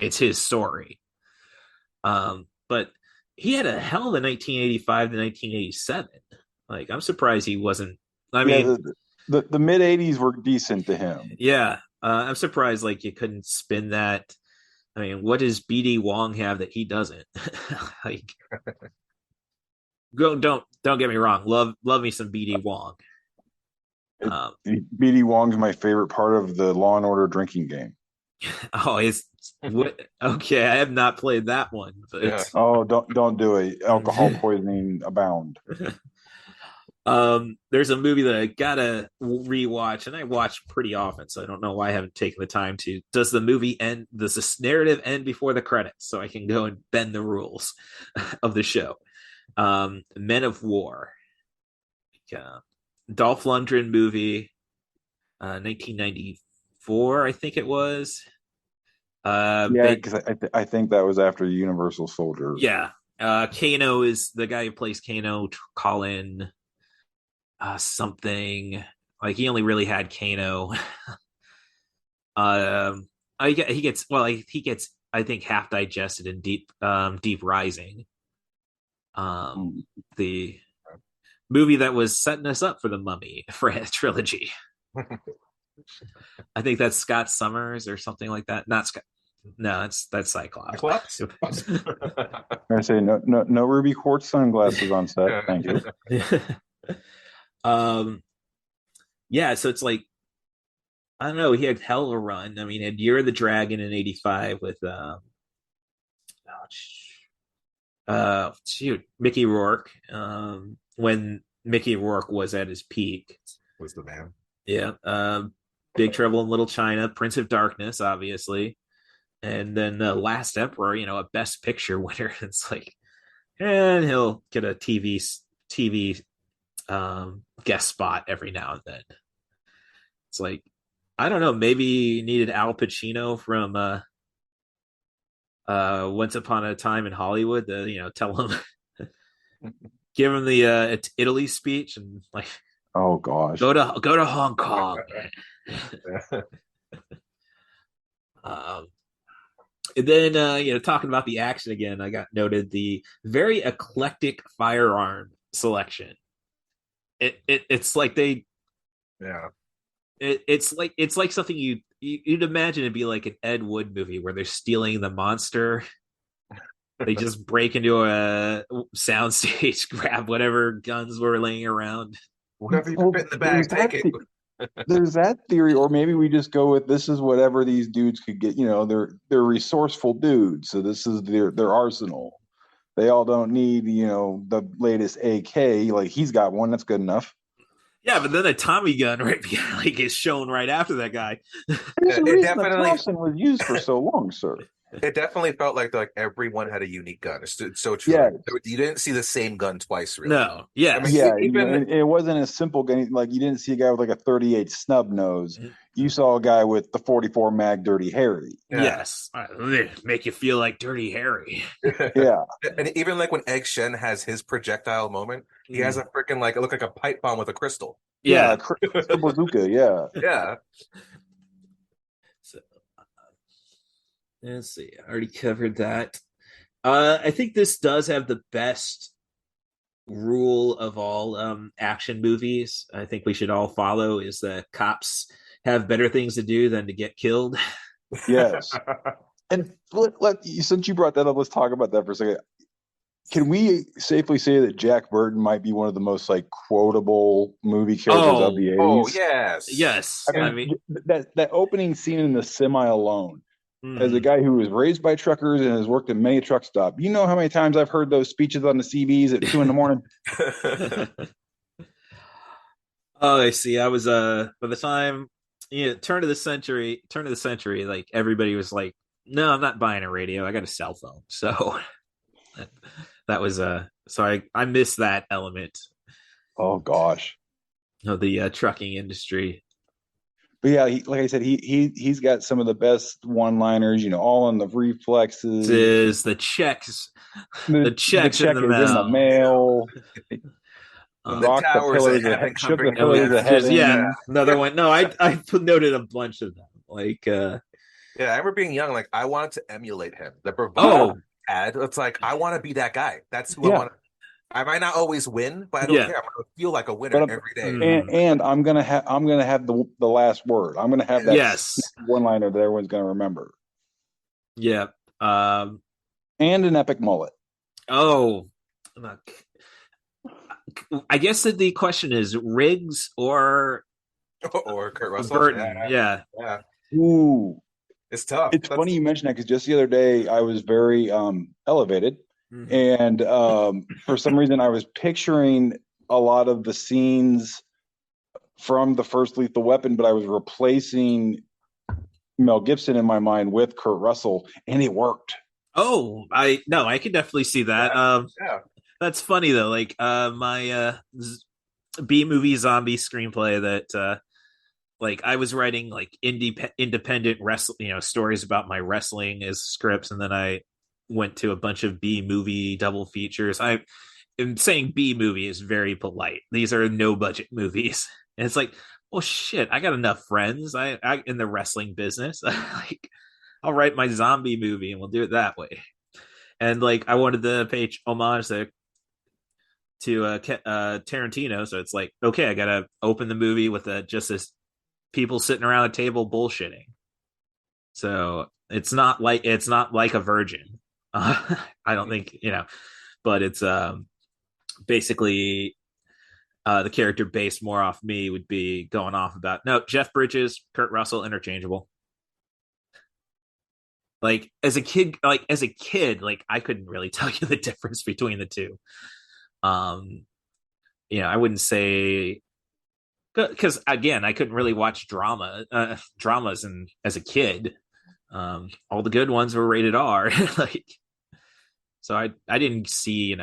it's his story. But he had a hell of a 1985 to 1987. Like, I'm surprised he wasn't. I mean, the mid '80s were decent to him. Yeah, I'm surprised like you couldn't spin that. I mean, what does BD Wong have that he doesn't? Like, don't get me wrong. Love me some BD Wong. BD Wong's my favorite part of the Law and Order drinking game. Oh, okay. I have not played that one. But Oh, don't do it. Alcohol poisoning abound. There's a movie that I gotta rewatch, and I watch pretty often, so I don't know why I haven't taken the time to. Does the movie end? Does this narrative end before the credits, so I can go and bend the rules of the show? Men of War, Dolph Lundgren movie, 1994, I think it was. Because I think that was after Universal Soldier. Yeah, Kano is the guy who plays Kano. Colin. Something like he only really had Kano. He gets I think half digested in Deep Rising. The movie that was setting us up for the Mummy trilogy. I think that's Scott Summers or something like that. Not Scott. No, that's Cyclops. I say no ruby quartz sunglasses on set. Thank you. Yeah, so it's like I don't know, he had hell of a run. I mean, had Year of the Dragon in 85 with Mickey Rourke, when Mickey Rourke was at his peak. Was the man. Yeah. Big Trouble in Little China, Prince of Darkness, obviously. And then Last Emperor, a Best Picture winner. It's like, and he'll get a TV guest spot every now and then. It's like, I don't know, maybe he needed Al Pacino from Once Upon a Time in Hollywood to tell him, give him the Italy speech and like, oh gosh, go to Hong Kong. And then talking about the action again, I got noted the very eclectic firearm selection. It's like they, yeah. It's like something you'd imagine it'd be like an Ed Wood movie where they're stealing the monster. They just break into a soundstage, grab whatever guns were laying around. Whatever you fit in the bag, take it. There's that theory, or maybe we just go with this is whatever these dudes could get. They're resourceful dudes, so this is their arsenal. They all don't need the latest AK. Like he's got one that's good enough. Yeah, but then a Tommy gun like is shown right after that guy. There's a reason that Thompson was used for so long, sir. It definitely felt like everyone had a unique gun. It's so true. Yeah. You didn't see the same gun twice, really. No. Yeah. I mean, even it wasn't a simple gun. Like you didn't see a guy with like a 38 snub nose. You saw a guy with the 44 mag Dirty Harry. Yeah. Yes. Make you feel like Dirty Harry. Yeah. And even like when Egg Shen has his projectile moment, he has a freaking it looked like a pipe bomb with a crystal. Yeah. Crystal bazooka. Yeah. Yeah. So, let's see. I already covered that. I think this does have the best rule of all action movies. I think we should all follow is that cops have better things to do than to get killed. Yes. And since you brought that up, let's talk about that for a second. Can we safely say that Jack Burton might be one of the most quotable movie characters of the 80s? Oh, yes. Yes. I mean that opening scene in the semi alone, as a guy who was raised by truckers and has worked at many truck stops, you know how many times I've heard those speeches on the CBs at 2 a.m. Oh, I see. I was by the time turn of the century, like everybody was like, no, I'm not buying a radio. I got a cell phone. So that was so I missed that element. Oh gosh. of the trucking industry. But yeah, like I said, he's got some of the best one-liners. All on the reflexes. Is the checks, the checks check in the is in the mail. Rock the pillars of shook the pillars of heaven. Yeah, another one. No, I noted a bunch of them. Like, yeah, I remember being young. Like, I wanted to emulate him. The bravado ad. It's like I want to be that guy. That's who I want to. I might not always win, but I don't care. I'm gonna feel like a winner every day. And I'm gonna have the last word. I'm gonna have that one liner that everyone's gonna remember. Yeah. And an epic mullet. Oh, I guess that the question is Riggs or Kurt Russell. Burton. Yeah. Ooh, it's tough. It's funny you mentioned that because just the other day I was very elevated. And for some reason, I was picturing a lot of the scenes from the first Lethal Weapon, but I was replacing Mel Gibson in my mind with Kurt Russell, and it worked. Oh, I could definitely see that. That's funny though. Like my B movie zombie screenplay that like I was writing like independent wrestling, stories about my wrestling as scripts, and then I went to a bunch of B movie double features. I am saying B movie is very polite. These are no budget movies. And it's like, well, shit, I got enough friends. I in the wrestling business. Like, I'll write my zombie movie and we'll do it that way. And like, I wanted to pay homage to Tarantino. So it's like, okay, I got to open the movie with just this people sitting around a table bullshitting. So it's not like a Virgin. I don't think, but it's basically the character based more off me would be going off about Jeff Bridges, Kurt Russell, interchangeable. Like as a kid, I couldn't really tell you the difference between the two. I wouldn't say, because again, I couldn't really watch dramas as a kid. All the good ones were rated R. Like, so I didn't see,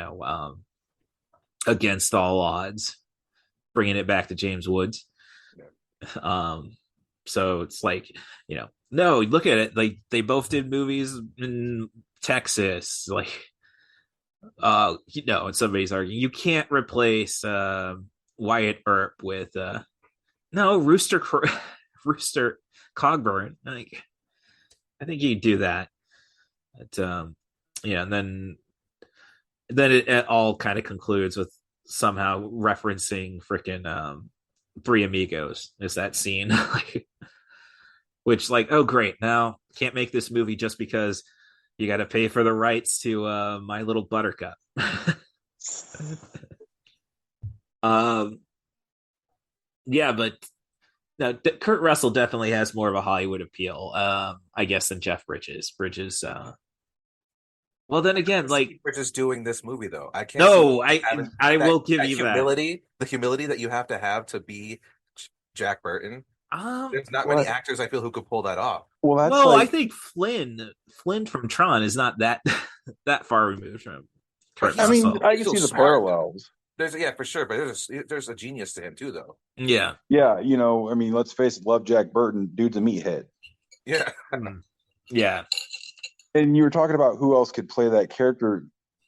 Against All Odds, bringing it back to James Woods. So it's like, no, look at it. Like they both did movies in Texas. Like, and somebody's arguing you can't replace Wyatt Earp with Rooster Cogburn. Like, I think you do that. But, and then it all kind of concludes with somehow referencing freaking Three Amigos. Is that scene? Which, like, oh great, now can't make this movie just because you got to pay for the rights to My Little Buttercup. Yeah, but now Kurt Russell definitely has more of a Hollywood appeal, I guess, than Jeff Bridges. Well, then again, like Bridges doing this movie though, I can't. No, I will give you humility. The humility that you have to have to be Jack Burton. There's not many actors I feel who could pull that off. Well, I think Flynn from Tron is not that far removed from Kurt Russell. I mean, I can see the parallels. There's for sure, but there's a genius to him too, though. Yeah. I mean, let's face it, love Jack Burton, dude's a meathead. Yeah. Yeah. And you were talking about who else could play that character.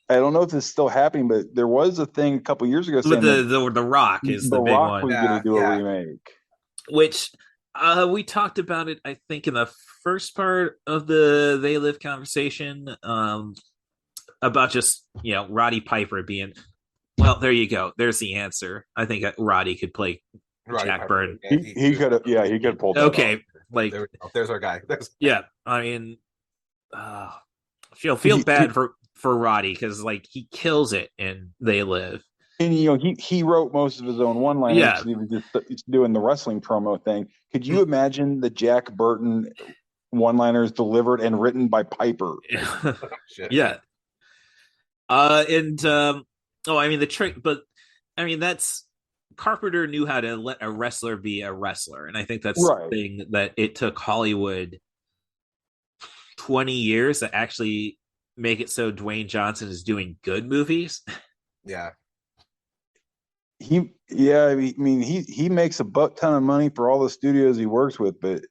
I don't know if this is still happening, but there was a thing a couple years ago saying the Rock is the big Rock one. was going to do a remake. Which we talked about it, I think, in the first part of the They Live conversation, about just Roddy Piper being. Well, there you go. There's the answer. I think Roddy could play Jack Burton. He could have. Yeah, he could pull. Okay, off. Like there's our guy. Yeah, I mean, feel bad for Roddy because like he kills it in They Live. And he wrote most of his own one-liners. Yeah, he was just doing the wrestling promo thing. Could you imagine the Jack Burton one-liners delivered and written by Piper? Yeah. I mean the trick, but I mean that's Carpenter knew how to let a wrestler be a wrestler, and I think that's the thing that it took Hollywood 20 years to actually make it so Dwayne Johnson is doing good movies. Yeah. he makes a buck ton of money for all the studios he works with, but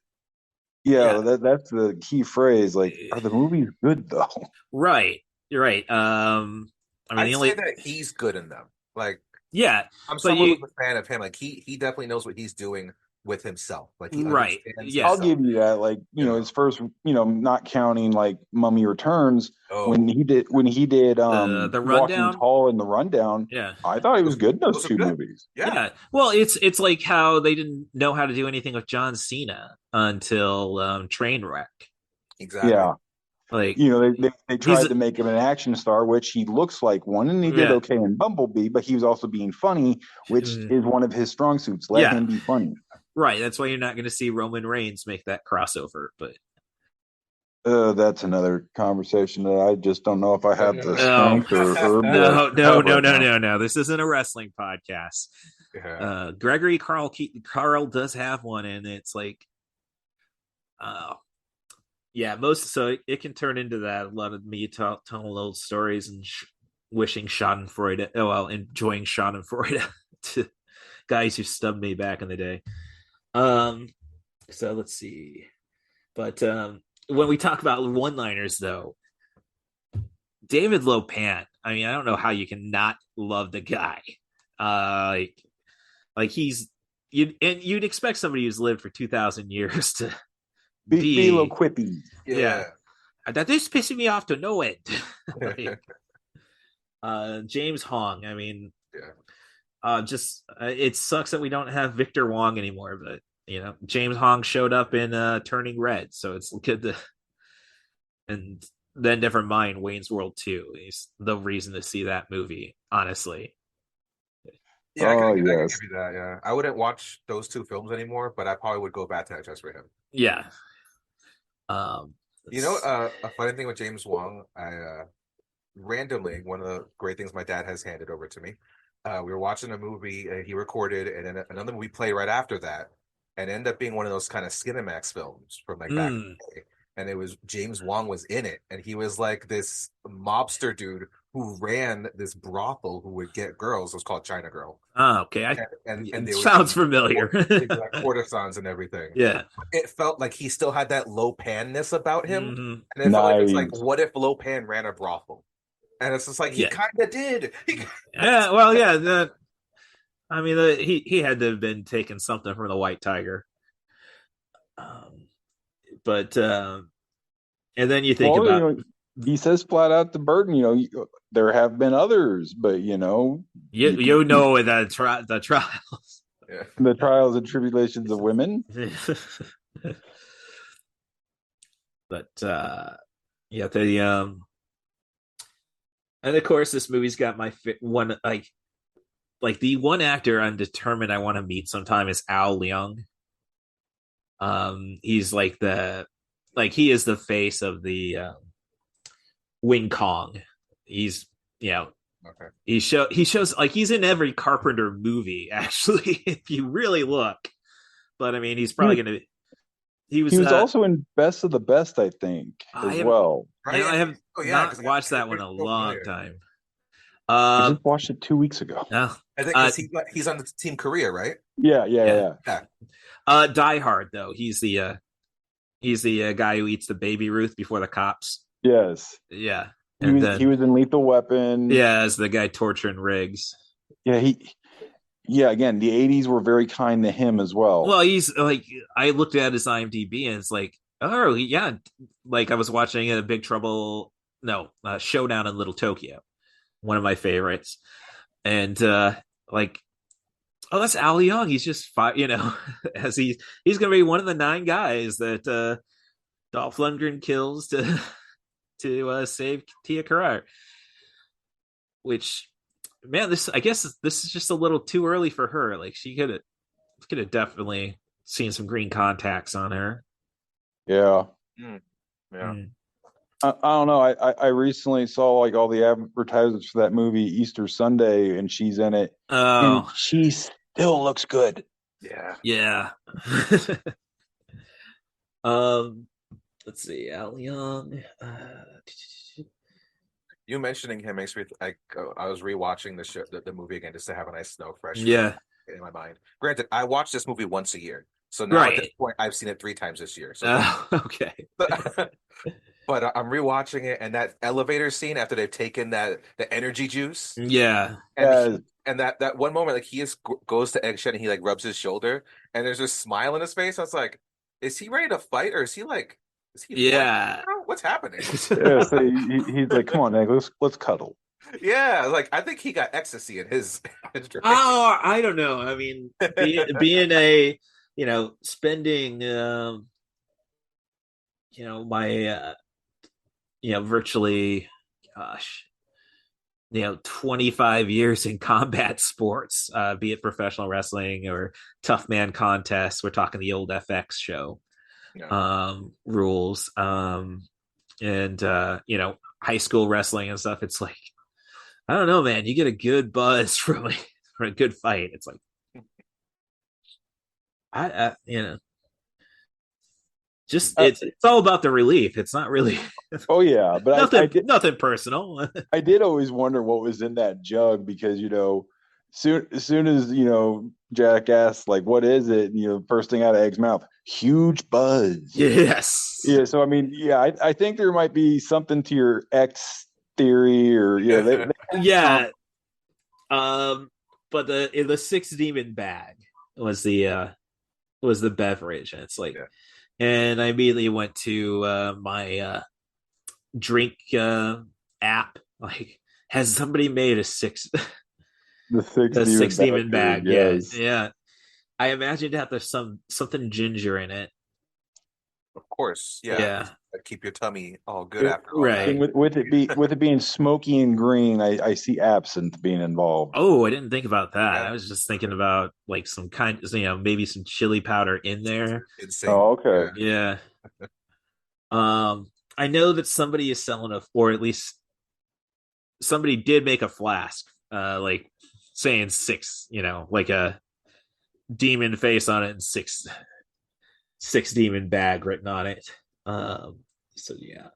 that's the key phrase. Like, are the movies good though? Right. You're right. I mean, I'd say that he's good in them. Like, I'm but someone who's a fan of him. Like, he definitely knows what he's doing with himself. Like, he right. understands. I'll give you that. Like, his first, not counting like Mummy Returns, when he did the Walking Rundown? Tall and the Rundown. Yeah, I thought he was good in those two movies. Yeah. Well, it's like how they didn't know how to do anything with John Cena until Trainwreck. Exactly. Yeah. Like, they tried to make him an action star, which he looks like one, and he did okay in Bumblebee, but he was also being funny, which is one of his strong suits. Let him be funny. Right. That's why you're not going to see Roman Reigns make that crossover. But that's another conversation that I just don't know if I have the strength or no. This isn't a wrestling podcast. Gregory Carl does have one, and it's like, so it can turn into that. A lot of me telling old stories and wishing Schadenfreude, enjoying Schadenfreude to guys who stubbed me back in the day. So let's see. But when we talk about one-liners, though, David Lopan, I mean, I don't know how you can not love the guy. Like you'd expect somebody who's lived for 2,000 years to be a little quippy. Yeah. That is pissing me off to no end. James Hong, I mean, it sucks that we don't have Victor Wong anymore, but James Hong showed up in Turning Red, so it's good to. And then never mind Wayne's World 2. He's the reason to see that movie, honestly. Yeah, I can give you that. Yeah, I wouldn't watch those two films anymore, but I probably would go back to that just for him. Yeah. A funny thing with James Wong, I randomly, one of the great things my dad has handed over to me. We were watching a movie he recorded, and then another movie played right after that, and it ended up being one of those kind of Skinemax films from like back in the day. And it was James Wong was in it, and he was like this mobster dude who ran this brothel who would get girls. It was called China Girl. Oh, okay. And it sounds familiar. Like courtesans and everything. Yeah. It felt like he still had that Lopan-ness about him. Mm-hmm. And it felt like it's like, what if Lopan ran a brothel? And it's just like, he kind of did. I mean, he had to have been taking something from the White Tiger. But and then you think about he says flat out to Burton, there have been others, but you know the trials, the trials and tribulations of women. But and of course this movie's got my one like the one actor I'm determined I want to meet sometime is Al Leong. He's like he is the face of the Wing Kong. He's he shows like he's in every Carpenter movie actually if you really look. But I mean he's probably gonna be he was also in Best of the Best, I think, as well. I have not watched that one in a long time. I just watched it 2 weeks ago. I think he's on the Team Korea, right? Yeah. Die Hard though. He's the guy who eats the baby Ruth before the cops. Yes. Yeah. He was in Lethal Weapon. Yeah, as the guy torturing Riggs. Yeah, again, the 80s were very kind to him as well. Well, he's like, I looked at his IMDb and it's like, oh, yeah. Like I was watching a Showdown in Little Tokyo, one of my favorites. And like, oh, that's Al Leong. He's just as he's going to be one of the 9 guys that Dolph Lundgren kills to save Tia Carrere. Which, man, I guess this is just a little too early for her. Like she could have definitely seen some green contacts on her. Yeah. Yeah. I don't know. I recently saw like all the advertisements for that movie Easter Sunday, and she's in it. Oh, and she still looks good. Yeah. Let's see, Al Leong. You mentioning him makes me like I was rewatching the movie again just to have a nice snow fresh Yeah. in my mind. Granted, I watch this movie once a year, so now at this Right. point I've seen it 3 times this year. So, Okay. but I'm rewatching it, and that elevator scene after they've taken the energy juice, Yeah. and that one moment like goes to Eggshot and he like rubs his shoulder, and there's a smile in his face. I was like, is he ready to fight, or is he like? Is he Yeah. what's happening? Yeah, so he's like, come on, Egg, let's cuddle. Yeah, like I think he got ecstasy in his drink. Oh, I don't know. I mean, being a, spending, my, virtually, gosh, 25 years in combat sports, be it professional wrestling or tough man contests. We're talking the old FX show. Rules and high school wrestling and stuff. It's like, I don't know, man, you get a good buzz from a good fight. It's like I just it's all about the relief. It's not really oh yeah, but nothing personal. I did always wonder what was in that jug because as soon as Jack asked like what is it, first thing out of Egg's mouth, huge buzz. Yes. Yeah. So I mean, yeah, I think there might be something to your X theory, or yeah. But the six demon bag was the beverage, and it's like, and I immediately went to my drink app. Like, has somebody made a six? The six demon bag. Yes. Yeah. I imagined that there's something ginger in it. Of course, yeah. Keep your tummy all good after all right. that. With it being smoky and green, I see absinthe being involved. Oh, I didn't think about that. I was just thinking about like some kind, maybe some chili powder in there. Insane. Oh, okay. Yeah. I know that somebody is selling or at least somebody did make a flask, like saying six, like a demon face on it and six demon bag written on it. So yeah.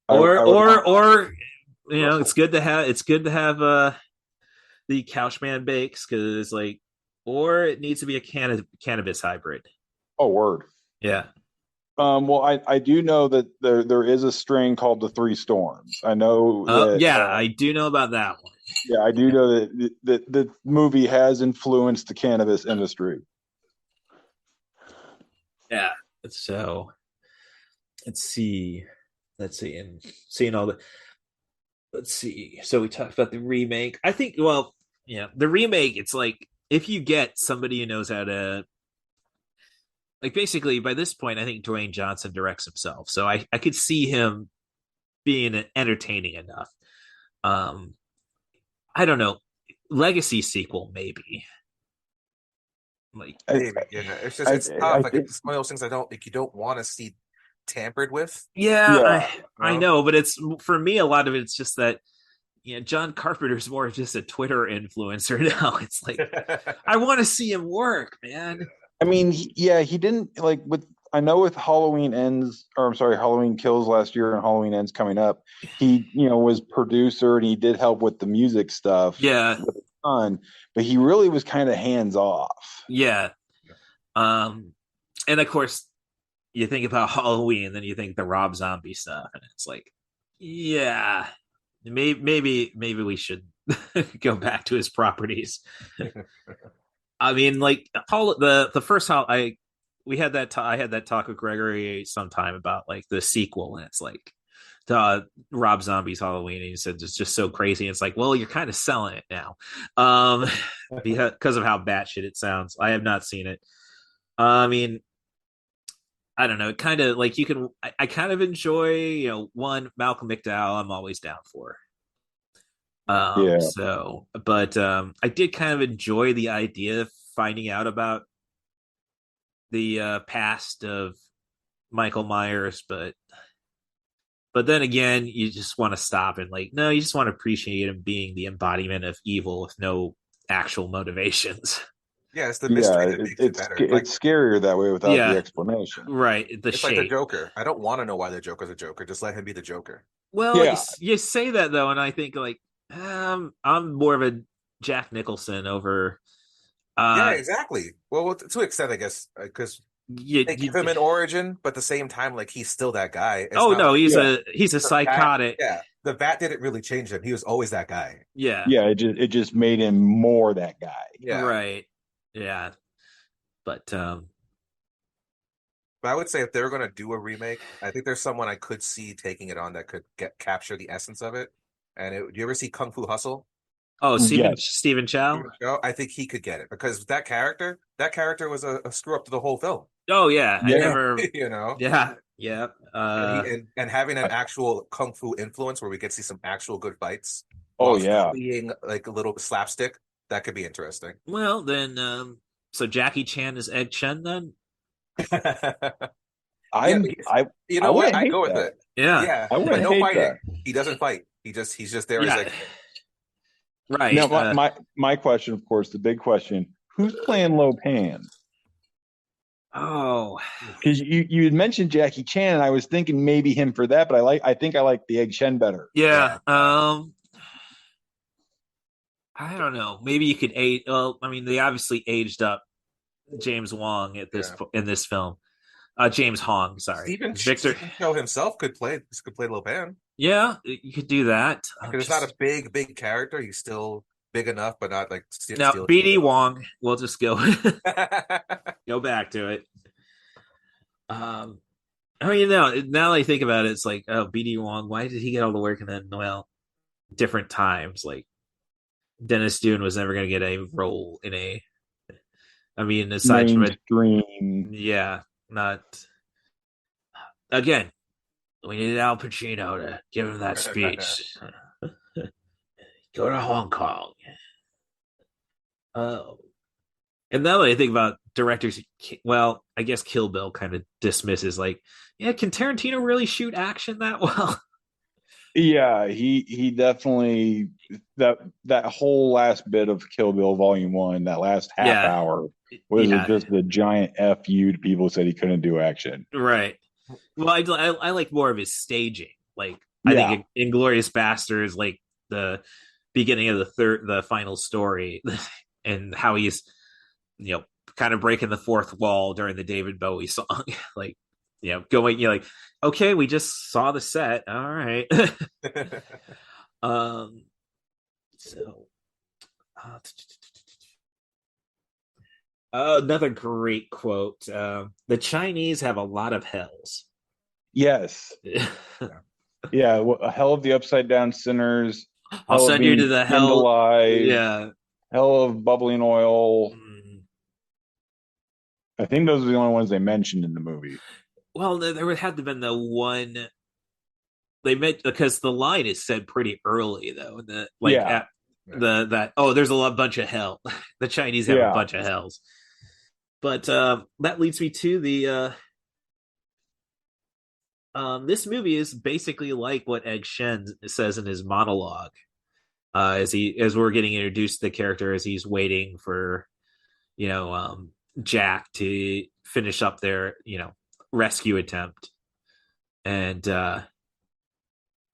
Or it's good to have the Couchman bakes, because like, or it needs to be a cannabis hybrid. Oh, word. Yeah. Well, I do know that there is a strain called the Three Storms. I know. I do know about that one. Yeah, I do know that the movie has influenced the cannabis industry. Yeah. So let's see, and seeing all the. Let's see. So we talked about the remake. I think, the remake. It's like if you get somebody who knows how to. Like basically by this point, I think Dwayne Johnson directs himself, so I could see him being entertaining enough. I don't know, legacy sequel maybe. Like maybe, it's just it's tough. It's one of those things you don't want to see tampered with. Yeah. I know, but it's for me a lot of it's just that John Carpenter's more of just a Twitter influencer now. It's like I want to see him work, man. I mean, he didn't like with Halloween Kills last year and Halloween Ends coming up. He, was producer and he did help with the music stuff. Yeah. With his son, but he really was kind of hands off. Yeah. And of course, you think about Halloween, then you think the Rob Zombie stuff, and it's like, yeah, maybe we should go back to his properties. I mean, like the first I had that talk with Gregory sometime about like the sequel, and it's like Rob Zombie's Halloween, and he said it's just so crazy. It's like, well, you're kind of selling it now, because of how batshit it sounds. I have not seen it. I mean, I don't know. It kind of like I kind of enjoy, one Malcolm McDowell. I'm always down for. So, but I did kind of enjoy the idea of finding out about the past of Michael Myers, but then again, you just want to stop and like, no, you just want to appreciate him being the embodiment of evil with no actual motivations. Yeah, it's the mystery that makes it better. Like, it's scarier that way without the explanation. Right. It's like the Joker. I don't want to know why the Joker's a Joker. Just let him be the Joker. Well, you say that though, and I think like I'm more of a Jack Nicholson over. Yeah, exactly. Well, to an extent, I guess, because they give him an origin, but at the same time, like he's still that guy. It's not like, he's a psychotic. The bat didn't really change him. He was always that guy. Yeah, it just made him more that guy. Yeah, right. Yeah, but I would say if they're going to do a remake, I think there's someone I could see taking it on that could capture the essence of it. And do you ever see Kung Fu Hustle? Oh, Stephen Chow? I think he could get it because that character was a screw up to the whole film. Oh yeah, I never, you know. Yeah. And having an actual kung fu influence where we get to see some actual good fights. Oh yeah, being like a little slapstick, that could be interesting. Well, then, so Jackie Chan is Egg Shen then. You know what? I go with it. Yeah. I wouldn't no hate fighting. that. He doesn't fight. He's just there. As right. Now, my question, of course, the big question: who's playing Lo Pan? Oh, because you had mentioned Jackie Chan, and I was thinking maybe him for that, but I think I like the Egg Shen better. Yeah. I don't know. Maybe you could age. Well, I mean, they obviously aged up James Wong in this film. James Hong, sorry. Stephen Chow himself could play Lo Pan. Yeah, you could do that. Because it's not a big character. He's still big enough, but not like. Now, BD Wong. We'll just go go back to it. I mean, now that I think about it, it's like, oh, BD Wong. Why did he get all the work? And then, well, different times. Like Dennis Dune was never going to get a role in a. I mean, aside from mainstream. Yeah, not. Again, we needed Al Pacino to give him that speech. Go to Hong Kong. And now that I think about directors, well, I guess Kill Bill kind of dismisses like, yeah, can Tarantino really shoot action that well? Yeah, he definitely that whole last bit of Kill Bill Volume 1, that last half hour was just a giant FU to people who said he couldn't do action. Right. Well, I like more of his staging. Like I think Inglourious Basterds, like the beginning of the final story, and how he's kind of breaking the fourth wall during the David Bowie song, like going like, okay, we just saw the set, all right. Another great quote: "The Chinese have a lot of hells." Yes. Yeah, well, hell of the upside down sinners. I'll send you to the hell alive. Yeah, hell of bubbling oil. I think those are the only ones they mentioned in the movie. Well, there would have to have been the one they meant, because the line is said pretty early though. There's a bunch of hell. The Chinese have a bunch of hells. But that leads me to the this movie is basically like what Egg Shen says in his monologue, as we're getting introduced to the character as he's waiting for Jack to finish up their rescue attempt, and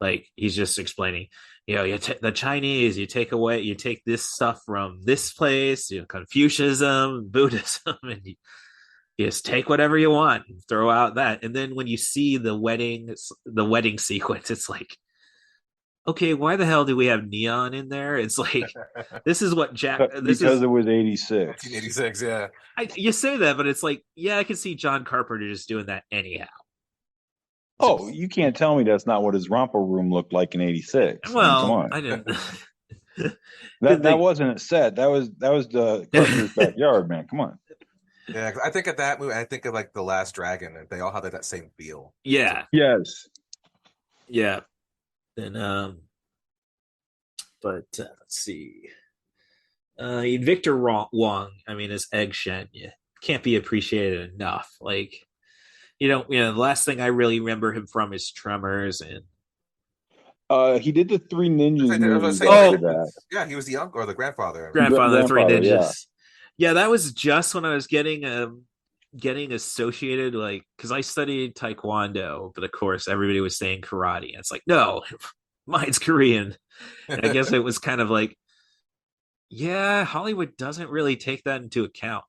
like he's just explaining, the Chinese, you take this stuff from this place, Confucianism, Buddhism, and you just take whatever you want and throw out that. And then when you see the wedding sequence, it's like, okay, why the hell do we have neon in there? It's like, this is what Jack. It was 86. 1986, yeah. You say that, but it's like, yeah, I can see John Carpenter just doing that anyhow. Oh, you can't tell me that's not what his romper room looked like in 86. Well, come on. I didn't. that wasn't a set. That was the Carpenter's backyard, man. Come on. Yeah, I think of that movie. I think of like The Last Dragon, and they all have that same feel. Yeah. Yes. Yeah. Then, but let's see. Victor Wong. I mean, as Egg Shen, can't be appreciated enough. Like, the last thing I really remember him from is Tremors, and he did the Three Ninjas movies. Yeah, he was the uncle or the grandfather. Grandfather of the Three Ninjas. Yeah, that was just when I was getting associated, like, because I studied taekwondo, but of course everybody was saying karate. It's like, no, mine's Korean. And I guess it was kind of like, yeah, Hollywood doesn't really take that into account.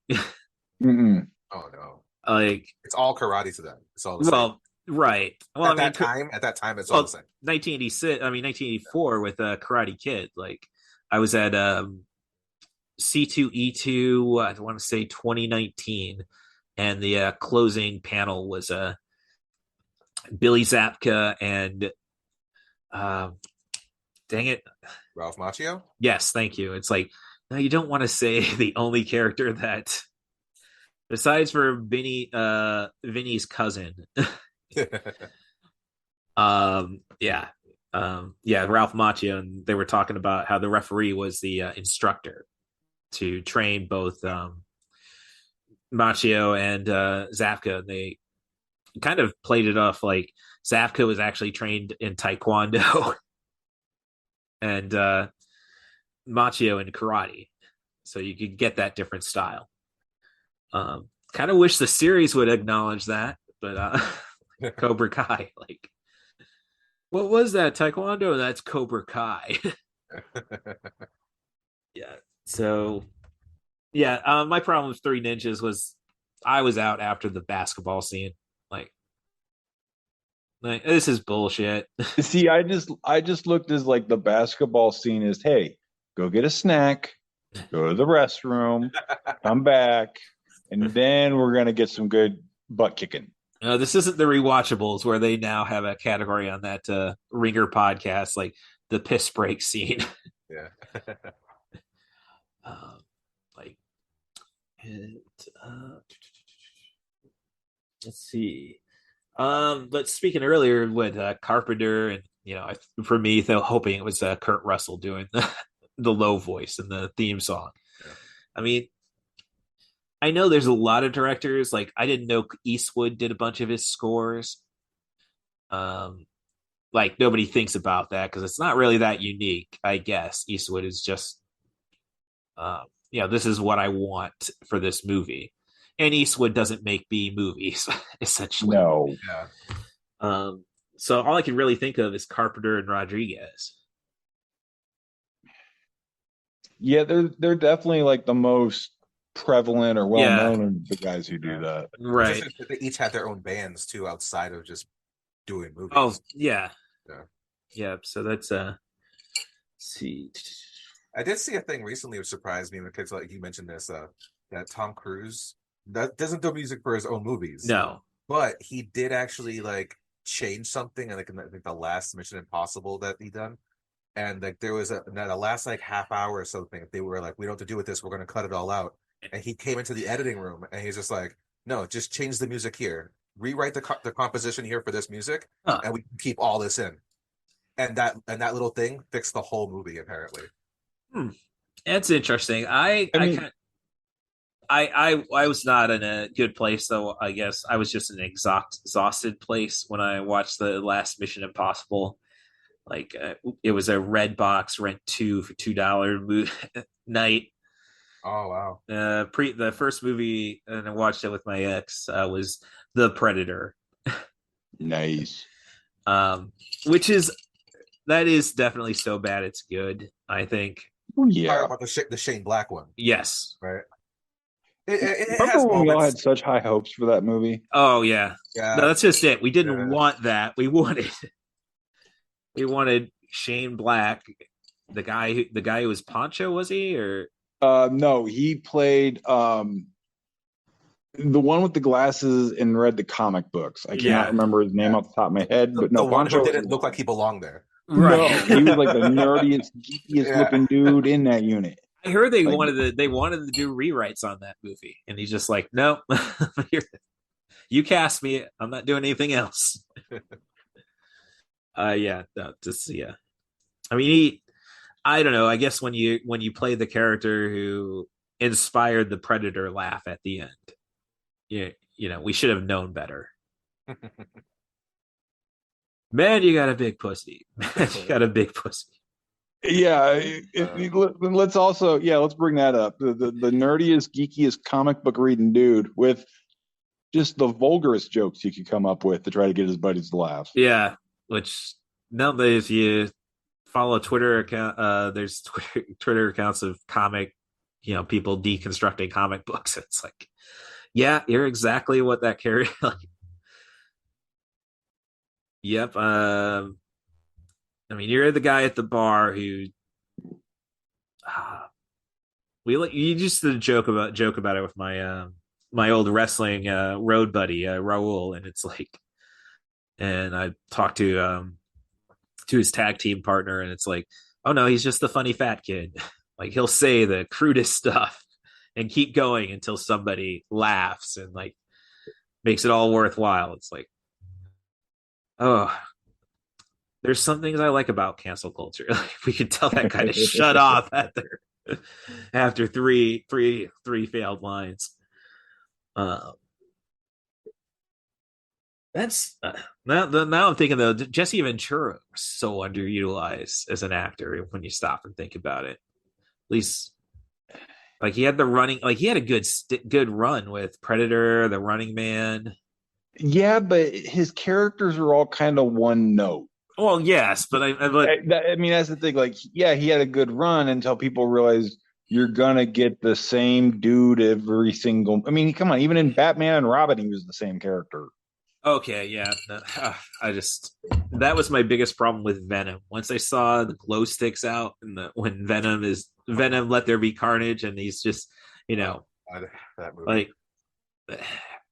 Mm-mm. Oh no, Like, it's all karate to them. It's all the same. well, right. Well, At that time, it's all the same. 1986. I mean, 1984 with Karate Kid. Like, I was at C2E2. I want to say 2019, and the closing panel was Billy Zapka and uh, dang it, Ralph Macchio. Yes, thank you. It's like, no, you don't want to say the only character that, besides for Vinny's cousin. Yeah. Yeah, Ralph Macchio, and they were talking about how the referee was the instructor to train both Macchio and Zapka. And they kind of played it off like Zapka was actually trained in Taekwondo and Macchio in karate, so you could get that different style. Kind of wish the series would acknowledge that, but Cobra Kai, like, what was that? Taekwondo? That's Cobra Kai. Yeah. So, yeah, my problem with Three Ninjas was I was out after the basketball scene. Like this is bullshit. See, I just looked as like the basketball scene is, hey, go get a snack, go to the restroom, come back, and then we're gonna get some good butt kicking. This isn't the rewatchables where they now have a category on that Ringer podcast, like the piss break scene. Yeah. Like, let's see. But speaking earlier with Carpenter, and for me, though, hoping it was Kurt Russell doing the low voice in the theme song. Yeah. I mean, I know there's a lot of directors. Like, I didn't know Eastwood did a bunch of his scores. Like, nobody thinks about that because it's not really that unique. I guess Eastwood is just, this is what I want for this movie. And Eastwood doesn't make B movies, essentially. No. Yeah. So all I can really think of is Carpenter and Rodriguez. Yeah, they're definitely like the most prevalent or well known of the guys who do that. Right. They each had their own bands too, outside of just doing movies. Oh yeah. Yeah. Yeah. So that's let's see. I did see a thing recently which surprised me because, like, you mentioned this, that Tom Cruise that doesn't do music for his own movies. No. But he did actually like change something, and like I think the last Mission Impossible that he done. And like there was the last like half hour or something, they were like, we don't have to do with this, we're gonna cut it all out. And he came into the editing room and he's just like, no, just change the music here, rewrite the composition here for this music, and we can keep all this in. And that little thing fixed the whole movie apparently. That's interesting. I was not in a good place, though. I guess I was just in an exhausted place when I watched the last Mission Impossible. Like it was a red box rent 2 for $2 night. Oh wow! The first movie, and I watched it with my ex, was The Predator. Nice. Which is definitely so bad it's good, I think. Yeah, about the Shane Black one. Yes, right. Remember when we all had such high hopes for that movie? Oh yeah. No, that's just it. We didn't want that. We wanted Shane Black, the guy who was Poncho, was he? Or no, he played the one with the glasses and read the comic books. I cannot remember his name off the top of my head, but no, the one Poncho who didn't look like he belonged there. Right. No, he was like the nerdiest, geekiest looking dude in that unit. I heard they wanted to do rewrites on that movie, and he's just like, no, you cast me, I'm not doing anything else. I mean, I don't know. I guess when you play the character who inspired the Predator laugh at the end, we should have known better. Man, you got a big pussy. Man, you got a big pussy. Yeah, let's also let's bring that up. The nerdiest, geekiest comic book reading dude with just the vulgarest jokes he could come up with to try to get his buddies to laugh. Yeah, which nowadays you follow Twitter account. There's Twitter accounts of people deconstructing comic books. It's like, yeah, you're exactly what that character. Like, yep. I mean, you're the guy at the bar who you just did a joke about it with my old wrestling road buddy Raul, and it's like, and I talked to his tag team partner, and it's like, oh no, he's just the funny fat kid. Like, he'll say the crudest stuff and keep going until somebody laughs and like makes it all worthwhile. It's like, oh, there's some things I like about cancel culture. Like, we could tell that guy to shut off after three failed lines. That's now I'm thinking though, Jesse Ventura was so underutilized as an actor when you stop and think about it. At least, like, he had a good run with Predator, The Running Man. Yeah, but his characters are all kind of one note. Well, yes, but I mean, that's the thing. Like, yeah, he had a good run until people realized you're gonna get the same dude every single. I mean, come on, even in Batman and Robin, he was the same character. Okay, yeah. That was my biggest problem with Venom. Once I saw the glow sticks out and when Venom let there be carnage, and he's just, that movie. like,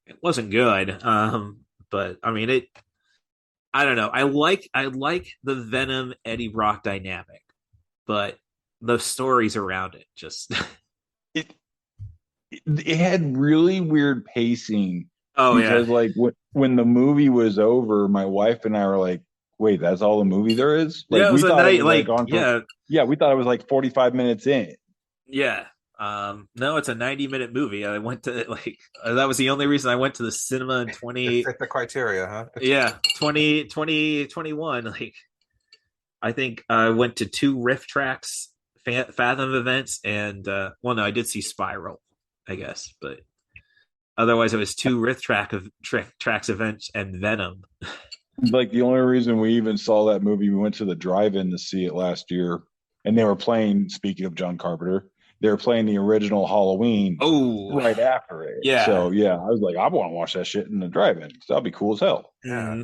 it wasn't good. But I mean, I don't know. I like the Venom Eddie Brock dynamic, but the stories around it just it had really weird pacing. Oh, because like when the movie was over, my wife and I were like, "Wait, that's all the movie there is?" Like, yeah, it was we a thought night. it was we thought it was like 45 minutes in. Yeah. No, it's a 90-minute movie. I went to that was the only reason I went to the cinema in 20. Fit the criteria, huh? Yeah, 2021. Like, I think I went to 2 Riff Tracks Fathom events, and well, no, I did see Spiral, I guess, but otherwise it was 2 Riff Tracks events and Venom. Like, the only reason we even saw that movie, we went to the drive-in to see it last year, and they were playing. Speaking of John Carpenter, they were playing the original Halloween right after it. Yeah. So yeah, I was like, I want to watch that shit in the drive-in. So that'll be cool as hell. Yeah.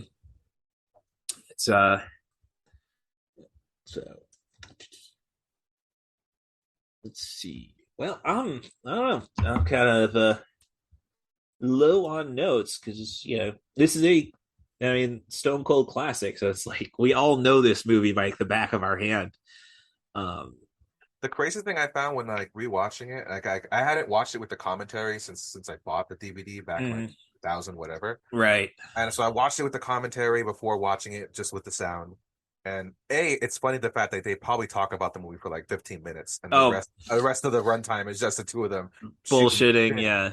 It's so let's see. Well, I don't know. I'm kind of low on notes because this is Stone Cold classic. So it's like we all know this movie by the back of our hand. The crazy thing I found when rewatching it, I hadn't watched it with the commentary since I bought the DVD back in 2000 whatever. Right. And so I watched it with the commentary before watching it just with the sound. And it's funny the fact that they probably talk about the movie for like 15 minutes, and the rest of the runtime is just the two of them bullshitting. Yeah.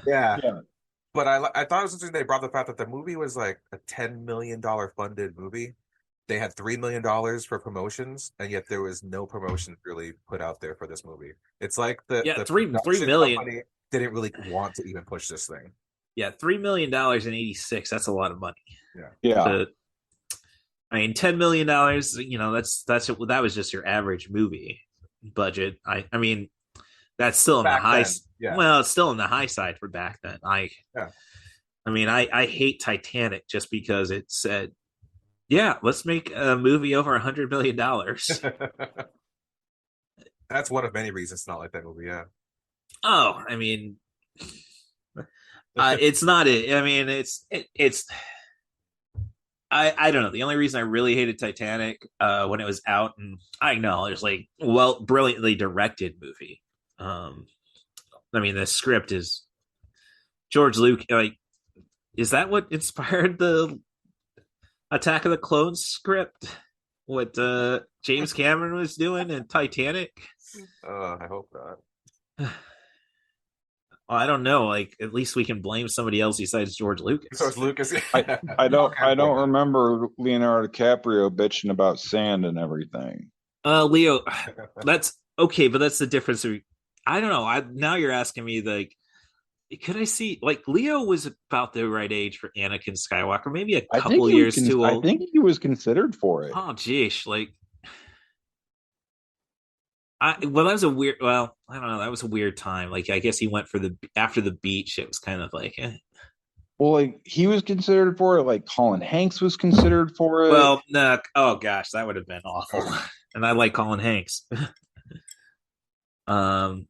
But I thought it was interesting they brought the fact that the movie was like a $10 million funded movie. They had $3 million for promotions, and yet there was no promotion really put out there for this movie. It's like the $3 million company didn't really want to even push this thing. Yeah, $3 million in '86. That's a lot of money. Yeah. I mean, $10 million. That was just your average movie budget. I mean, that's still in the high. Well, it's still in the high side for back then. I mean, I hate Titanic just because it said, "Yeah, let's make a movie over $100 million." That's one of many reasons not like that movie. Yeah. Oh, I mean, it's not it. I mean, it's. I don't know. The only reason I really hated Titanic when it was out, and I acknowledge, brilliantly directed movie. I mean, the script is George Lucas. Is that what inspired the Attack of the Clones script? What James Cameron was doing in Titanic? I hope not. Well, I don't know. At least we can blame somebody else besides George Lucas. So it's Lucas. I don't remember Leonardo DiCaprio bitching about sand and everything. Leo, that's okay, but that's the difference. I don't know. Now you're asking me like, could I see like Leo was about the right age for Anakin Skywalker, maybe a couple years too I old. think he was considered for it. Oh, geez, like well, that was a weird. Well, I don't know. That was a weird time. Like, I guess he went for the after the beach. It was kind of like, Well, like he was considered for it. Like Colin Hanks was considered for it. well, no. Oh gosh, that would have been awful. And I like Colin Hanks. um,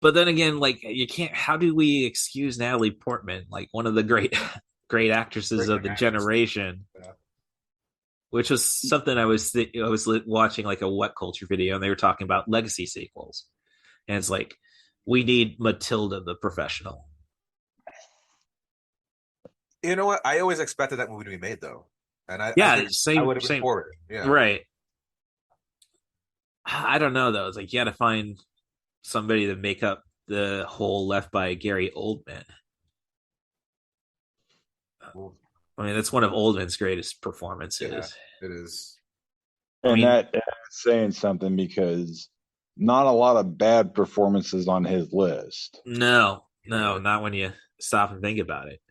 but then again, like you can't. How do we excuse Natalie Portman, like one of the great actresses of the generation? Yeah. Which was something I was watching like a What Culture video, and they were talking about legacy sequels, and it's like we need Matilda the Professional. You know what? I always expected that movie to be made though, and I same. I would have been Same. for it. Yeah, Right. I don't know though. It's like you got to find somebody to make up the hole left by Gary Oldman. I mean, that's one of Oldman's greatest performances. Yeah, it is. And that's saying something because not a lot of bad performances on his list. No, not when you stop and think about it.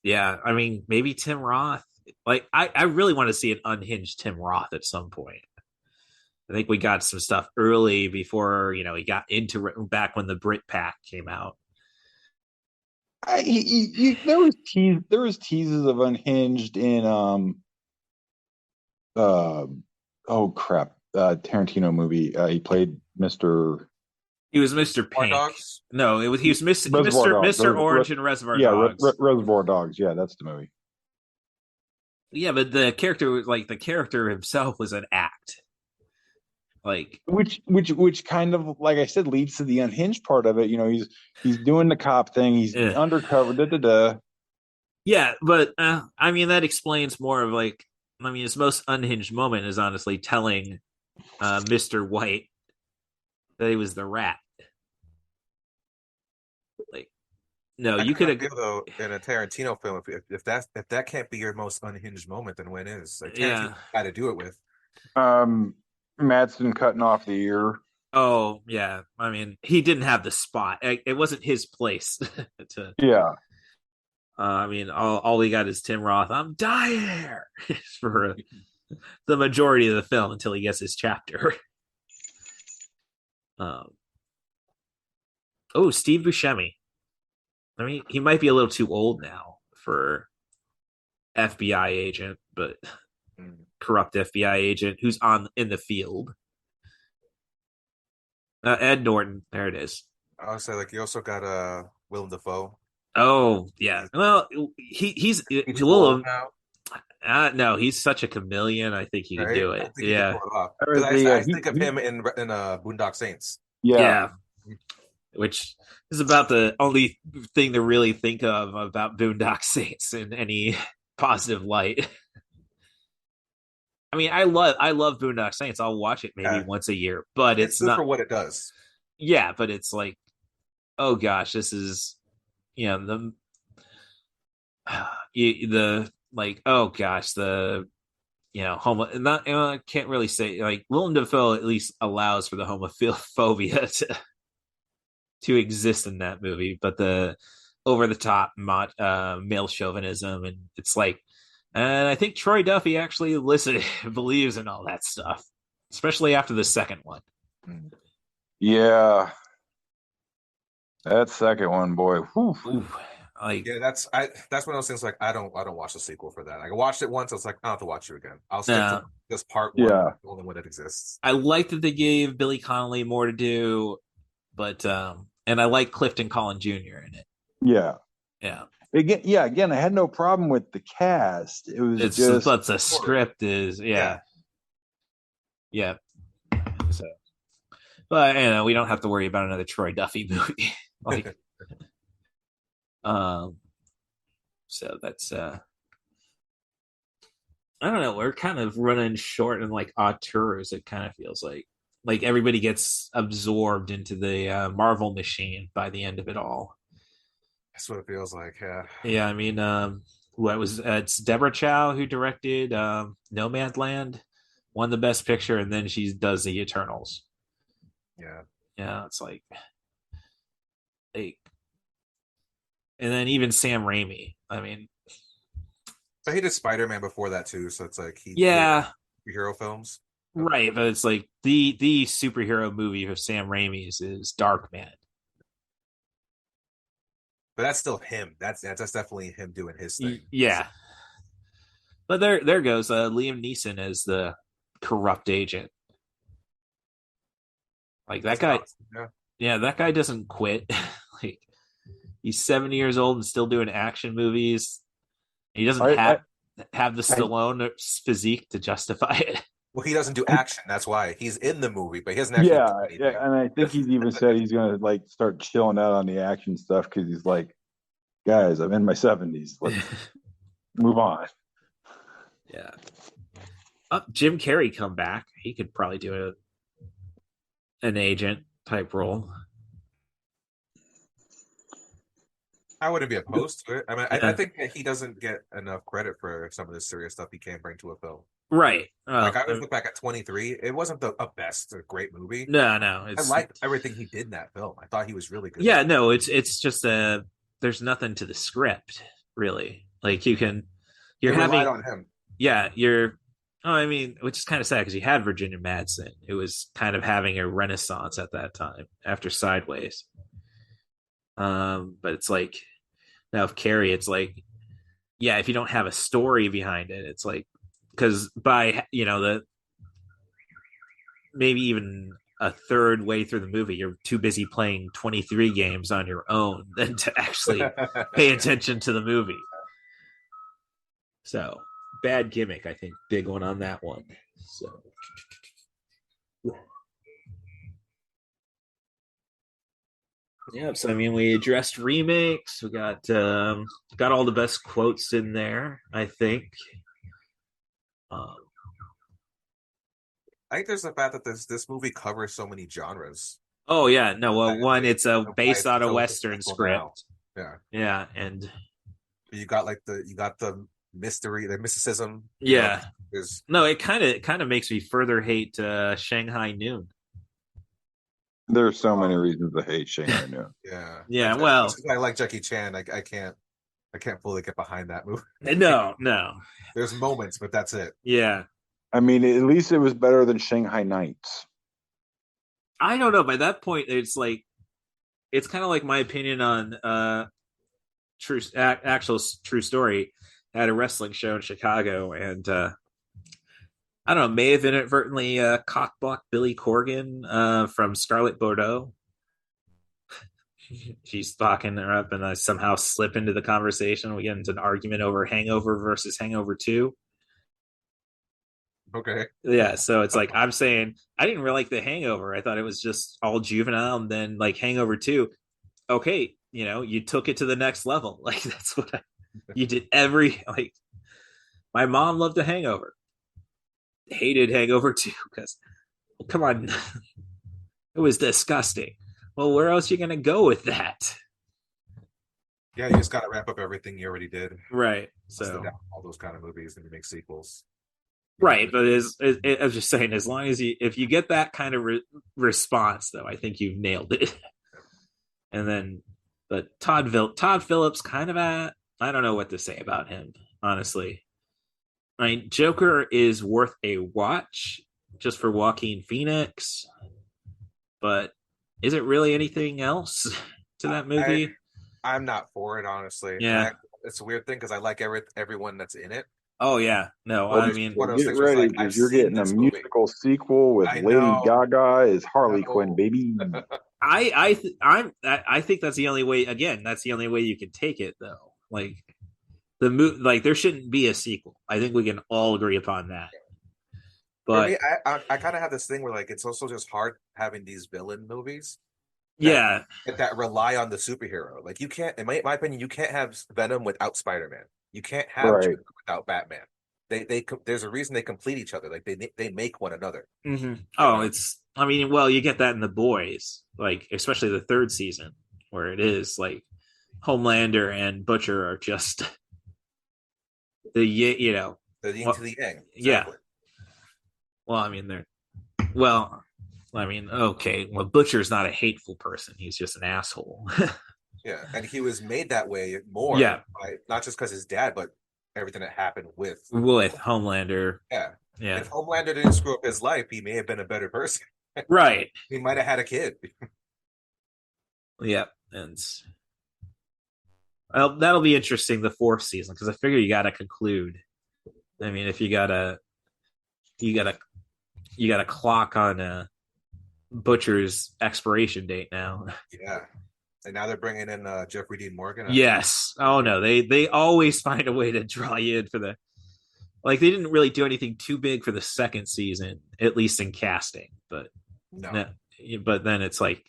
Yeah, I mean, maybe Tim Roth. Like, I really want to see an unhinged Tim Roth at some point. I think we got some stuff early before he got into back when the Brit Pack came out. There was teases of unhinged in oh crap, Tarantino movie. He played Mr. He was Mr. Pink. Dogs? No, he was Mr. Orange in Reservoir Dogs. Reservoir Dogs. Yeah, that's the movie. Yeah, but the character himself was an act. Like which kind of, like I said, leads to the unhinged part of it. He's doing the cop thing. He's undercover. Yeah, but I mean that explains more of like. I mean, his most unhinged moment is honestly telling Mr. White that he was the rat. Like, no, you could have though in a Tarantino film. If that can't be your most unhinged moment, then when is? Like, Tarantino had to do it with. Madsen cutting off the ear. Oh yeah, I mean he didn't have the spot. It wasn't his place to. Yeah. I mean, all we got is Tim Roth. I'm dying here for the majority of the film until he gets his chapter. Steve Buscemi. I mean, he might be a little too old now for FBI agent, but corrupt FBI agent who's in the field. Ed Norton, there it is. I would say, like, you also got Willem Dafoe. Oh yeah, well he's Willem. No, he's such a chameleon. I think he can do it. Yeah, I think of him in Boondock Saints. Yeah. Which is about the only thing to really think of about Boondock Saints in any positive light. I mean, I love Boondock Saints. I'll watch it maybe once a year, but it's not for what it does. Yeah, but it's like, oh gosh, this is the like, oh gosh, the homo. Not I can't really say, like, Willem Dafoe at least allows for the homophobia to exist in that movie, but the over the top male chauvinism, and it's like, and I think Troy Duffy actually believes in all that stuff, especially after the second one. Yeah, that second one, boy. That's one of those things. Like, I don't watch the sequel for that. I watched it once. I was like, I don't have to watch it again. I'll stick to this part one, only when it exists. I like that they gave Billy Connolly more to do, but and I like Clifton Collin Jr. in it. Yeah. Again, I had no problem with the cast. It was just but the script is yeah. So, but we don't have to worry about another Troy Duffy movie. Like, so that's I don't know. We're kind of running short in like auteurs. It kind of feels like everybody gets absorbed into the Marvel machine by the end of it all. That's what it feels like. Yeah. I mean, what was it's Deborah Chow who directed Nomadland, won the Best Picture, and then she does the Eternals. Yeah, yeah, it's like, and then even Sam Raimi. I mean, but he did Spider-Man before that too, so it's like he hero films. Right, but it's like the superhero movie of Sam Raimi's is Darkman. But that's still him. That's definitely him doing his thing. Yeah. But there goes Liam Neeson as the corrupt agent. Like that guy. Awesome. Yeah, that guy doesn't quit. Like he's 70 years old and still doing action movies. He doesn't have the Stallone physique to justify it. Well, he doesn't do action. That's why he's in the movie, but he doesn't actually. Yeah, and I think he's even said he's going to like start chilling out on the action stuff because he's like, guys, I'm in my 70s. Let's move on. Yeah. Jim Carrey come back. He could probably do an agent type role. I wouldn't be opposed to it. I mean, I think that he doesn't get enough credit for some of the serious stuff he can bring to a film. Right. Like I always look back at 23. It wasn't a great movie. No. I liked everything he did in that film. I thought he was really good. Yeah, no, it's just there's nothing to the script really. Like you're having on him. Yeah, I mean, which is kind of sad because you had Virginia Madsen, who was kind of having a renaissance at that time after Sideways. But it's like now with Carrie, it's like, yeah, if you don't have a story behind it, it's like because by maybe even a third way through the movie, you're too busy playing 23 games on your own than to actually pay attention to the movie. So bad gimmick, I think. Big one on that one. So yeah, so I mean we addressed remakes. We got all the best quotes in there, I think. I think there's the fact that this movie covers so many genres. Oh yeah, no. Well, one, it's based on a Western script. Now. Yeah, and you got the mystery, the mysticism. Yeah, no. It kind of makes me further hate Shanghai Noon. There's so many reasons to hate Shanghai Noon. Yeah. Well, I like Jackie Chan. I can't fully get behind that movie. No. There's moments, but that's it. Yeah. I mean, at least it was better than Shanghai Nights. I don't know. By that point, it's kind of like my opinion on actual true story. I had a wrestling show in Chicago, and I don't know, may have inadvertently cockblocked Billy Corgan from Scarlet Bordeaux. She's talking her up, and I somehow slip into the conversation. We get into an argument over Hangover versus Hangover 2. Okay. Yeah, so it's like I'm saying I didn't really like The Hangover. I thought it was just all juvenile, and then like Hangover 2. Okay, you took it to the next level. Like that's what you did. My mom loved The Hangover. Hated Hangover 2 because come on, it was disgusting. Well, where else are you gonna go with that? Yeah, you just got to wrap up everything you already did. Right. So all those kind of movies and you make sequels. Right, but I was just saying, as long as if you get that kind of response, though, I think you've nailed it. And then, but Todd Phillips, kind of I don't know what to say about him, honestly. I mean, Joker is worth a watch just for Joaquin Phoenix, but is it really anything else to that movie? I'm not for it, honestly. Yeah, it's a weird thing because I like everyone that's in it. Oh yeah, no, I mean, get ready because you're getting a musical sequel with Lady Gaga as Harley Quinn, baby. I think that's the only way. Again, that's the only way you can take it, though. Like there shouldn't be a sequel. I think we can all agree upon that. But for me, I kind of have this thing where like it's also just hard having these villain movies. That rely on the superhero. Like you can't, in my opinion, you can't have Venom without Spider-Man. You can't have Joker without Batman. They there's a reason they complete each other. Like they make one another. Mm-hmm. Oh, I mean, well, you get that in The Boys, like especially the third season, where it is like Homelander and Butcher are just the you know The yin to the yang. Exactly. Yeah. Well, I mean, okay. Well, Butcher's not a hateful person. He's just an asshole. Yeah, and he was made that way more. Yeah. By, not just because his dad, but everything that happened with Homelander. Yeah. Yeah. If Homelander didn't screw up his life, he may have been a better person. Right. He might have had a kid. Yeah, and that'll be interesting the fourth season because I figure you got to conclude. I mean, if you gotta clock on Butcher's expiration date now. Yeah, and now they're bringing in Jeffrey Dean Morgan. Yes. Oh no, they always find a way to draw you in for the. Like they didn't really do anything too big for the second season, at least in casting. But but then it's like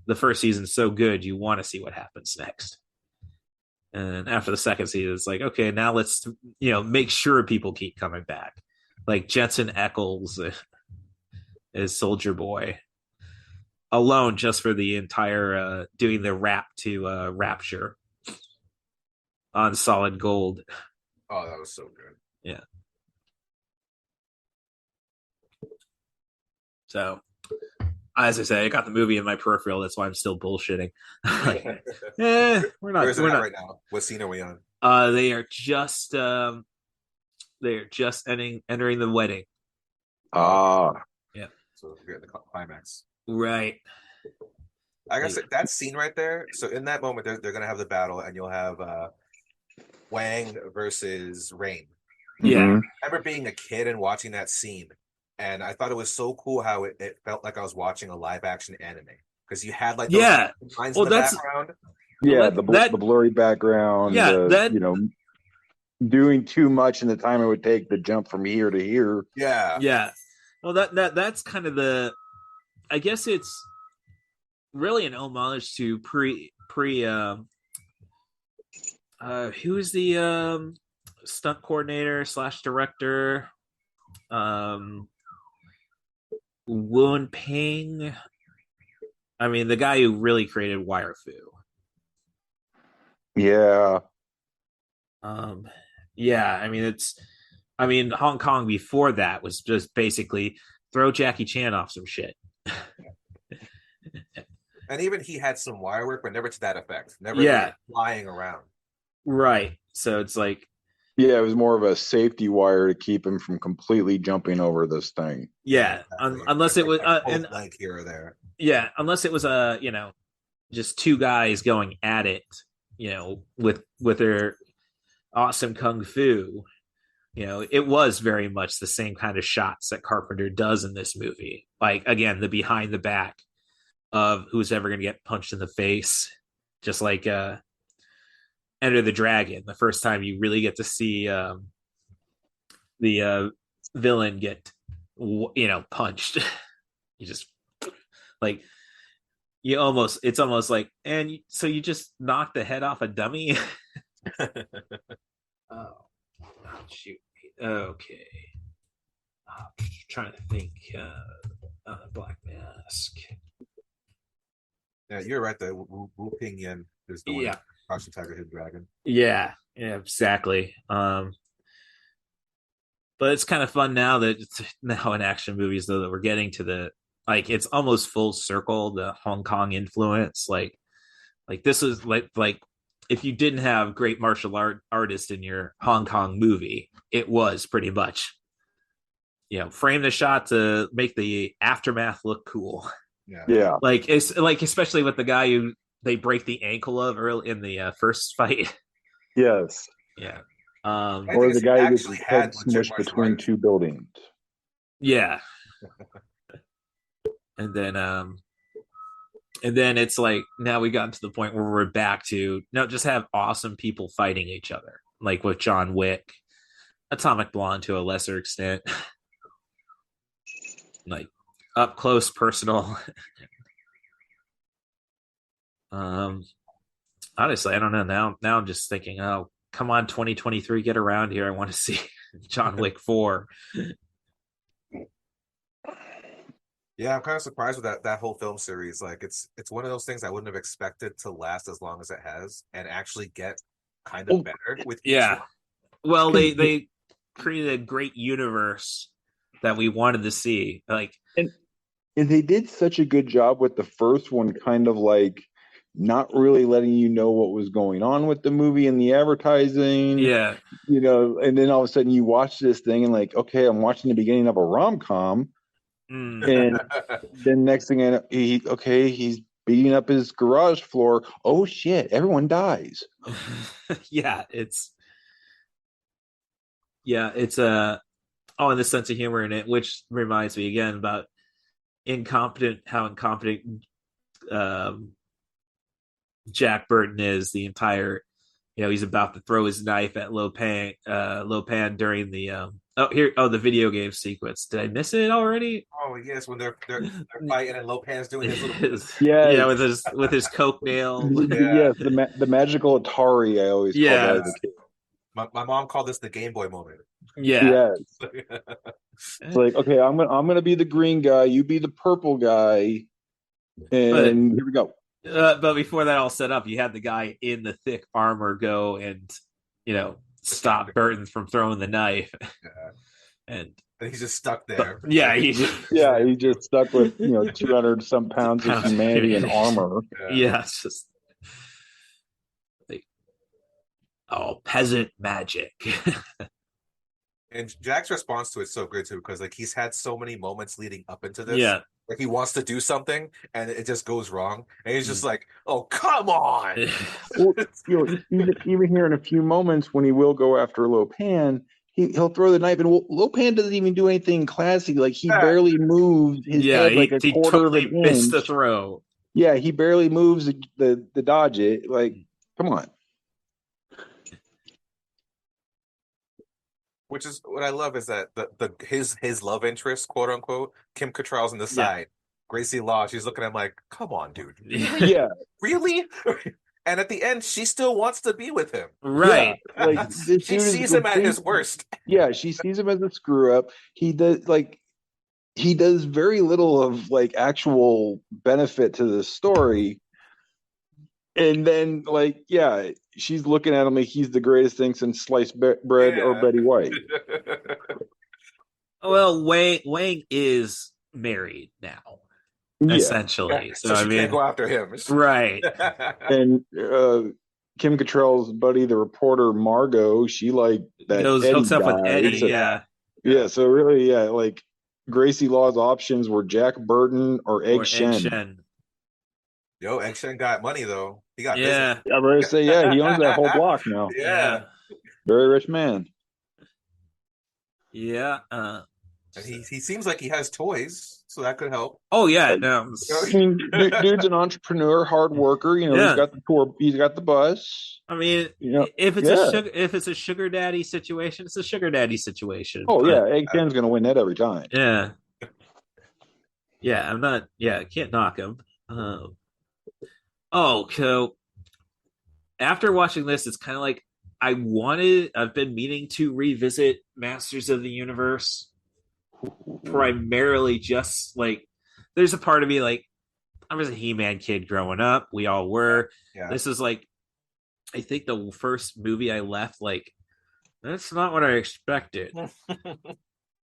the first season's so good, you want to see what happens next. And after the second season, it's like, okay, now let's make sure people keep coming back. Like Jensen Ackles as Soldier Boy alone, just for the entire doing the rap to Rapture on Solid Gold. Oh, that was so good. Yeah. So, as I say, I got the movie in my peripheral. That's why I'm still bullshitting. Like, we're not. Where's it we're at not right now? What scene are we on? They are just entering the wedding. Ah. Yeah. So we're at the climax. Right. I gotta say that scene right there. So in that moment, they're gonna have the battle, and you'll have Wang versus Rain. Yeah. I remember being a kid and watching that scene, and I thought it was so cool how it felt like I was watching a live action anime because you had like those lines in the background. Yeah, the blurry background. Yeah, doing too much in the time it would take to jump from here to here. Yeah, yeah. Well, that's kind of the. I guess it's really an homage to who's the stunt coordinator / director, Woon Ping. I mean, the guy who really created Wire Fu. Yeah. Yeah. I mean, Hong Kong before that was just basically throw Jackie Chan off some shit. And even he had some wire work, but never to that effect. Never really flying around. Right. So it's like. Yeah, it was more of a safety wire to keep him from completely jumping over this thing. Yeah, exactly. Unless it was like here or there. Yeah, unless it was just two guys going at it, with their awesome kung fu. It was very much the same kind of shots that Carpenter does in this movie. Like again, the behind the back of who's ever going to get punched in the face, just like Enter the Dragon, the first time you really get to see the villain get punched. You just like it's almost like, and so you just knocked the head off a dummy. Oh shoot. Okay. I'm trying to think. Black Mask. Yeah, you're right. The Wu Ping Yen is the one. Crouching Tiger, Hidden Dragon. Yeah, exactly. But it's kind of fun now that now in action movies though that we're getting to it's almost full circle, the Hong Kong influence. Like this is like if you didn't have great martial artists in your Hong Kong movie, it was pretty much frame the shot to make the aftermath look cool. Yeah. Like it's like especially with the guy who they break the ankle of early in the first fight. Yes. Yeah. Or the guy who gets his head smushed between two buildings. Yeah. And then it's like now we got to the point where we're back to just have awesome people fighting each other, like with John Wick, Atomic Blonde to a lesser extent, like up close, personal. Honestly, I don't know. Now I'm just thinking, oh, come on, 2023, get around here. I want to see John Wick 4. Yeah, I'm kind of surprised with that whole film series. Like, it's one of those things I wouldn't have expected to last as long as it has and actually get kind of better with each one. Well, they created a great universe that we wanted to see. Like, and they did such a good job with the first one, kind of like not really letting you know what was going on with the movie and the advertising. yeah, And then all of a sudden you watch this thing and like, okay, I'm watching the beginning of a rom-com. And then next thing I know, he's beating up his garage floor. Oh shit, everyone dies. yeah, it's oh, and the sense of humor in it, which reminds me again about how incompetent Jack Burton is. The entire, he's about to throw his knife at Lopan during the the video game sequence. Did I miss it already? Oh yes, when they're fighting and Lopan's doing his little yeah, with his coke nail. Yes, the magical Atari. I always called that as a kid. My mom called this the Game Boy moment. Yeah. Yes. It's like, okay, I'm gonna be the green guy, you be the purple guy, and here we go. But before that all set up, you had the guy in the thick armor go and stop Burton from throwing the knife, and he's just stuck there. He's just stuck with 200 some pounds of humanity and armor. Yeah, it's just like, peasant magic. And Jack's response to it's so good too, because like he's had so many moments leading up into this. Yeah. Like he wants to do something and it just goes wrong. And he's just like, oh, come on. Well, even here in a few moments when he will go after Lopan, he'll throw the knife, and Lopan doesn't even do anything classy. Like he barely moves his head like a quarter totally of an missed inch. the throw. Yeah, he barely moves the dodge it. Like, come on. Which is what I love is that his love interest, quote unquote, Kim Cattrall's on the side. Gracie Law, she's looking at him like, come on, dude. Really? Yeah. Really? And at the end, she still wants to be with him. Right. Yeah, like she sees him at his worst. Yeah, she sees him as a screw up. He does very little of like actual benefit to the story. And then she's looking at him like he's the greatest thing since sliced bread or Betty White. Well, Wang is married now, essentially. Yeah. So she can't go after him. Right. And Kim Cattrall's buddy, the reporter Margot, she like that hooks up with Eddie. So, yeah. So really, like Gracie Law's options were Jack Burton or Egg Shen. Yo, Egg Shen got money though. He got business. I'm ready to say, he owns that whole block now. Yeah. Very rich man. Yeah. And he seems like he has toys, so that could help. Oh yeah, no. I mean, dude's an entrepreneur, hard worker. He's got the tour, he's got the bus. I mean, if it's a sugar daddy situation, it's a sugar daddy situation. Oh yeah, Egg Shen's gonna win that every time. Yeah. Yeah, I can't knock him. So after watching this, it's kind of like I've been meaning to revisit Masters of the Universe, primarily just like there's a part of me like I was a He-Man kid growing up. We all were. Yeah. This is like I think the first movie I left like that's not what I expected.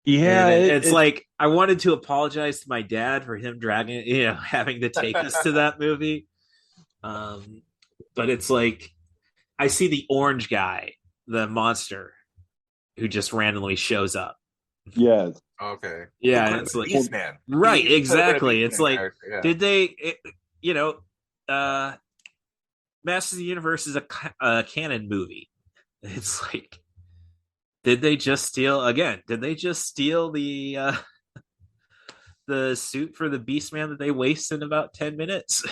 Yeah, it's like I wanted to apologize to my dad for him having to take us to that movie. But it's like I see the orange guy, the monster, who just randomly shows up. Yes. Okay. Yeah, it's like Beastman. Right, exactly. It's like did they? Masters of the Universe is a canon movie. It's like, did they just steal the the suit for the Beastman that they wasted in about 10 minutes?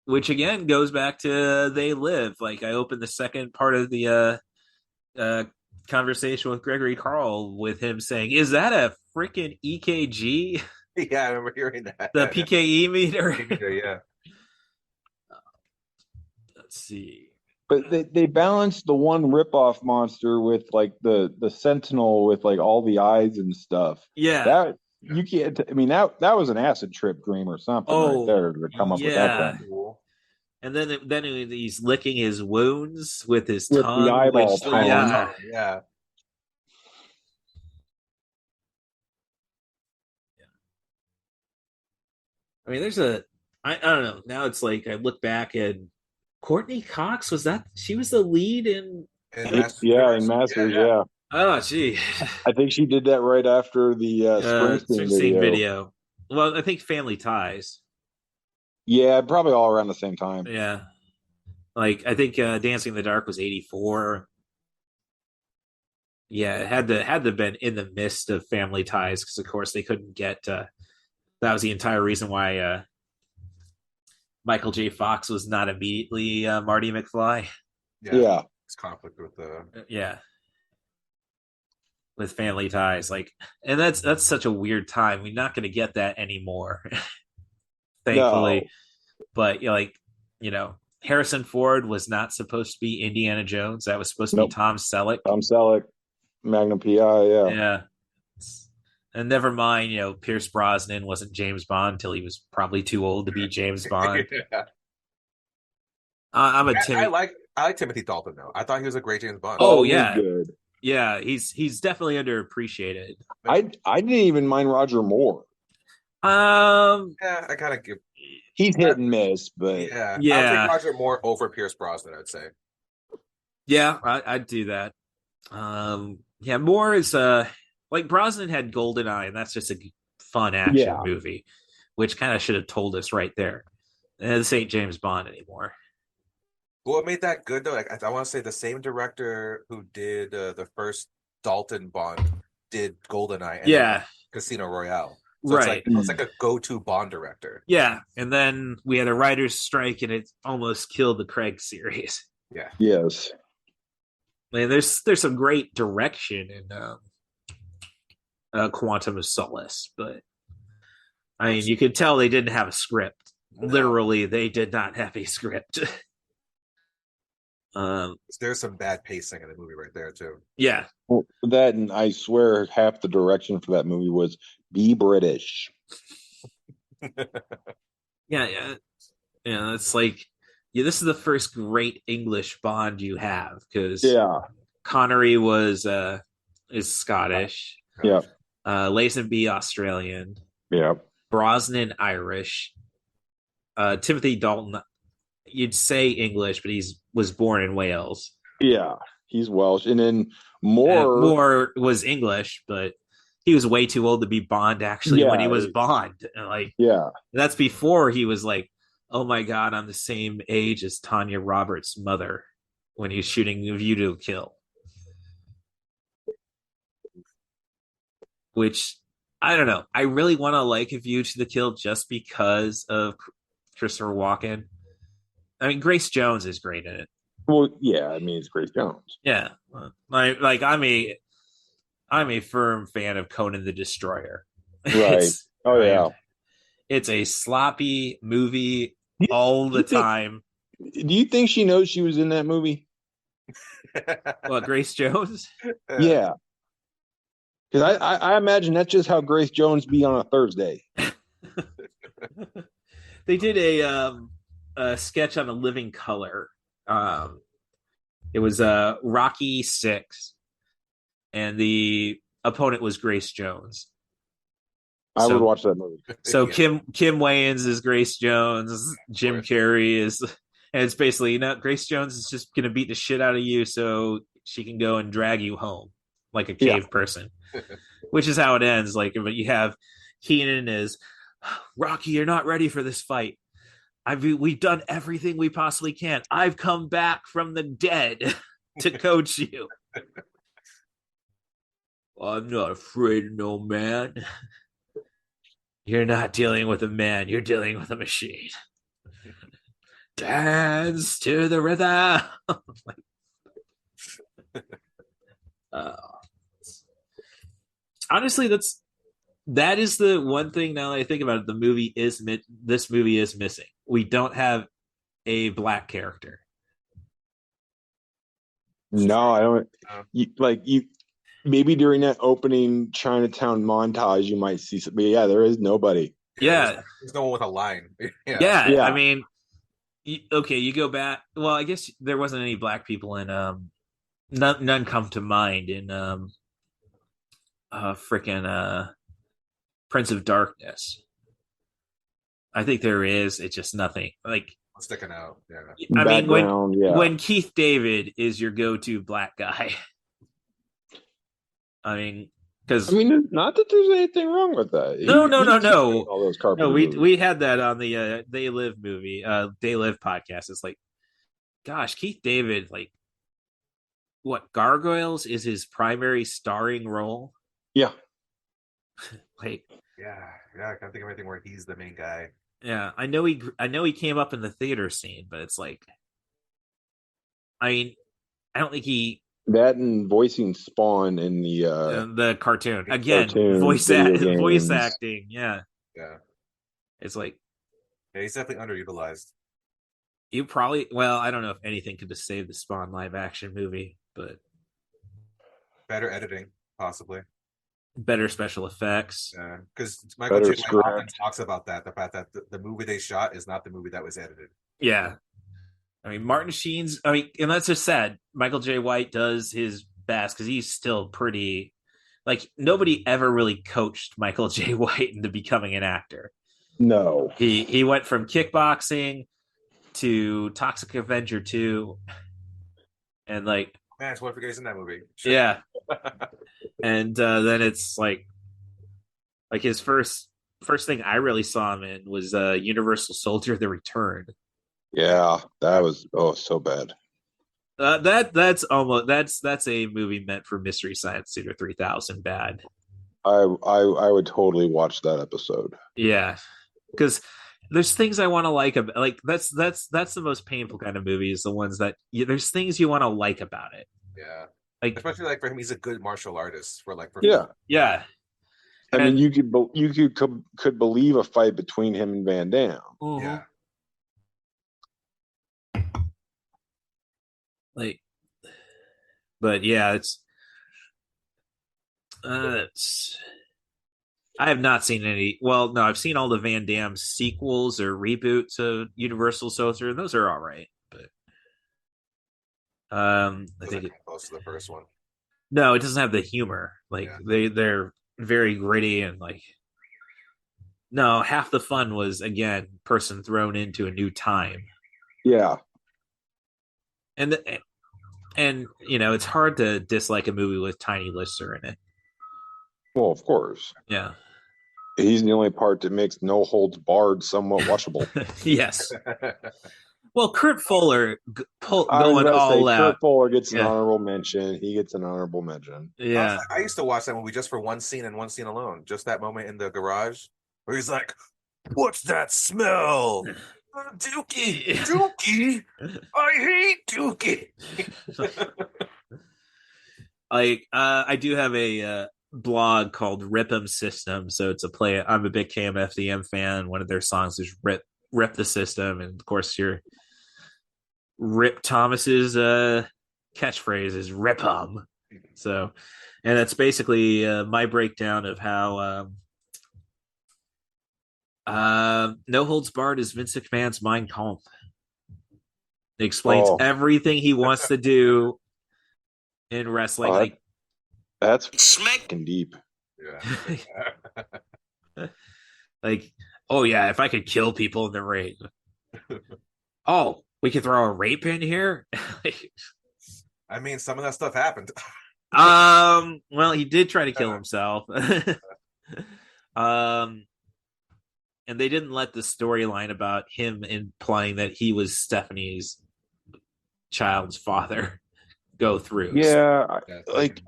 Which again goes back to They Live. Like I opened the second part of the conversation with Gregory Carl with him saying, "Is that a freaking EKG?" Yeah, I remember hearing that. The PKE meter. Yeah. Let's see. But they balanced the one ripoff monster with like the Sentinel with like all the eyes and stuff. Yeah. That you can't. I mean that was an acid trip dream or something right there to come up with that thing. And then he's licking his wounds with his With tongue, the eyeball which tongue. Yeah. I mean, I don't know. Now it's like I look back and Courtney Cox she was the lead in In Masters, yeah. Oh, gee. I think she did that right after the Springsteen video. Well, I think Family Ties. Yeah, probably all around the same time. Yeah. Like, I think Dancing in the Dark was 84. Yeah, it had to have been in the midst of Family Ties because, of course, they couldn't get. That was the entire reason why Michael J. Fox was not immediately Marty McFly. Yeah. It's conflict with the with Family Ties, and that's such a weird time. We're not going to get that anymore, thankfully. No. But Harrison Ford was not supposed to be Indiana Jones. That was supposed to be Tom Selleck. Tom Selleck, Magnum PI. Yeah. Yeah. And never mind, Pierce Brosnan wasn't James Bond until he was probably too old to be James Bond. Yeah. I like Timothy Dalton though. I thought he was a great James Bond. Oh yeah, good. Yeah, he's definitely underappreciated. I didn't even mind Roger Moore. Yeah, I kind of give. He's hit and miss, but yeah. I'll take Roger Moore over Pierce Brosnan. I'd say. Yeah, I'd do that. Yeah, Moore is like Brosnan had GoldenEye, and that's just a fun action movie, which kind of should have told us right there. This ain't James Bond anymore. What made that good though? Like, I want to say the same director who did the first Dalton Bond did GoldenEye and Casino Royale. So right. It's like a go-to Bond director. Yeah. And then we had a writer's strike and it almost killed the Craig series. Yeah. Yes. I mean, there's some great direction in Quantum of Solace, but I mean, you could tell they didn't have a script. No. Literally, they did not have a script. There's some bad pacing in the movie right there too. Yeah, well, that and I swear half the direction for that movie was be British. yeah. It's like, this is the first great English Bond you have because Connery is Scottish. Yeah, Lazenby Australian. Yeah, Brosnan Irish. Timothy Dalton. You'd say English, but was born in Wales. Yeah, he's Welsh. And then Moore was English, but he was way too old to be Bond when he was Bond. That's before he was like, oh my God, I'm the same age as Tanya Roberts' mother when he's shooting A View to a Kill. Which, I don't know. I really want to like A View to the Kill just because of Christopher Walken. I mean, Grace Jones is great in it. Well, yeah, I mean, it's Grace Jones. Yeah, I'm a firm fan of Conan the Destroyer. Right. Yeah. It's a sloppy movie all the time. Do you think she knows she was in that movie? What, Grace Jones? Yeah. Because I imagine that's just how Grace Jones be on a Thursday. They did a sketch on A Living Color. It was Rocky 6, and the opponent was Grace Jones. I would watch that movie. So Kim Wayans is Grace Jones, Jim Carrey is, and it's basically, Grace Jones is just gonna beat the shit out of you so she can go and drag you home like a cave person, which is how it ends. Like, but you have Keenan as Rocky, you're not ready for this fight. We've done everything we possibly can. I've come back from the dead to coach you. I'm not afraid of no man. You're not dealing with a man. You're dealing with a machine. Dance to the rhythm. Honestly, that is the one thing now that I think about it. This movie is missing. We don't have a black character. No, I don't. Maybe during that opening Chinatown montage, you might see something. Yeah, there is nobody. Yeah, there's no one with a line. Yeah. I mean, Okay, you go back. Well, I guess there wasn't any black people in none come to mind in freaking Prince of Darkness. I think there is. It's just nothing like sticking out. Yeah. I mean, Background, when Keith David is your go-to black guy, I mean, because not that there's anything wrong with that. No. All those Carpenter No, movies. we had that on the They Live movie, They Live podcast. It's like, gosh, Keith David, like, what Gargoyles is his primary starring role. Yeah. Like, yeah, I can't think of anything where he's the main guy. Yeah, I know he came up in the theater scene, but it's like, I mean, I don't think he that and voicing Spawn in the cartoon again, voice acting, yeah. It's like, yeah, he's definitely underutilized. You probably, well, I don't know if anything could have saved the Spawn live action movie, but better editing, possibly. Better special effects. Because Michael J. White often talks about that, the fact that the movie they shot is not the movie that was edited. Yeah. I mean, Martin Sheen's, and that's just sad. Michael J. White does his best because he's still pretty, like, nobody ever really coached Michael J. White into becoming an actor. No. He went from kickboxing to Toxic Avenger 2. And, like, man, it's one for guys in that movie. Sure. Yeah. And then it's like his first thing I really saw him in was Universal Soldier: The Return. Yeah, that was so bad. That's a movie meant for Mystery Science Theater 3000 bad. I would totally watch that episode. Yeah, because there's things I want to like about, like, that's the most painful kind of movie, is the ones that there's things you want to like about it. Yeah. Like, especially like for him, he's a good martial artist. For yeah. I mean, you could believe a fight between him and Van Damme. Yeah. Like, but yeah, it's I have not seen any. Well, no, I've seen all the Van Damme sequels or reboots of Universal Soldier, and those are all right. But I think close to the first one. No, it doesn't have the humor. Like, they're very gritty, and like, no, half the fun was, again, person thrown into a new time. Yeah. And it's hard to dislike a movie with Tiny Lister in it. Well, of course. Yeah. He's the only part that makes No Holds Barred somewhat watchable. Yes. Well, Kurt Fuller going all out. Kurt Fuller gets an honorable mention. He gets an honorable mention. Yeah. I used to watch that movie just for one scene and one scene alone. Just that moment in the garage where he's like, "What's that smell? Dookie, I hate Dookie." Like, I do have a blog called Rip 'em System, so it's a play. I'm a big KMFDM fan. One of their songs is Rip the System, and of course your Rip Thomas's catchphrase is "Rip 'em." So, and that's basically my breakdown of how No Holds Barred is Vince McMahon's Mein Kampf. It explains everything he wants to do in wrestling. That's smacking deep. Yeah. Like, oh yeah, if I could kill people in the ring. Oh, we could throw a rape in here. I mean, some of that stuff happened. Well, he did try to kill himself. And they didn't let the storyline about him implying that he was Stephanie's child's father go through. Yeah, like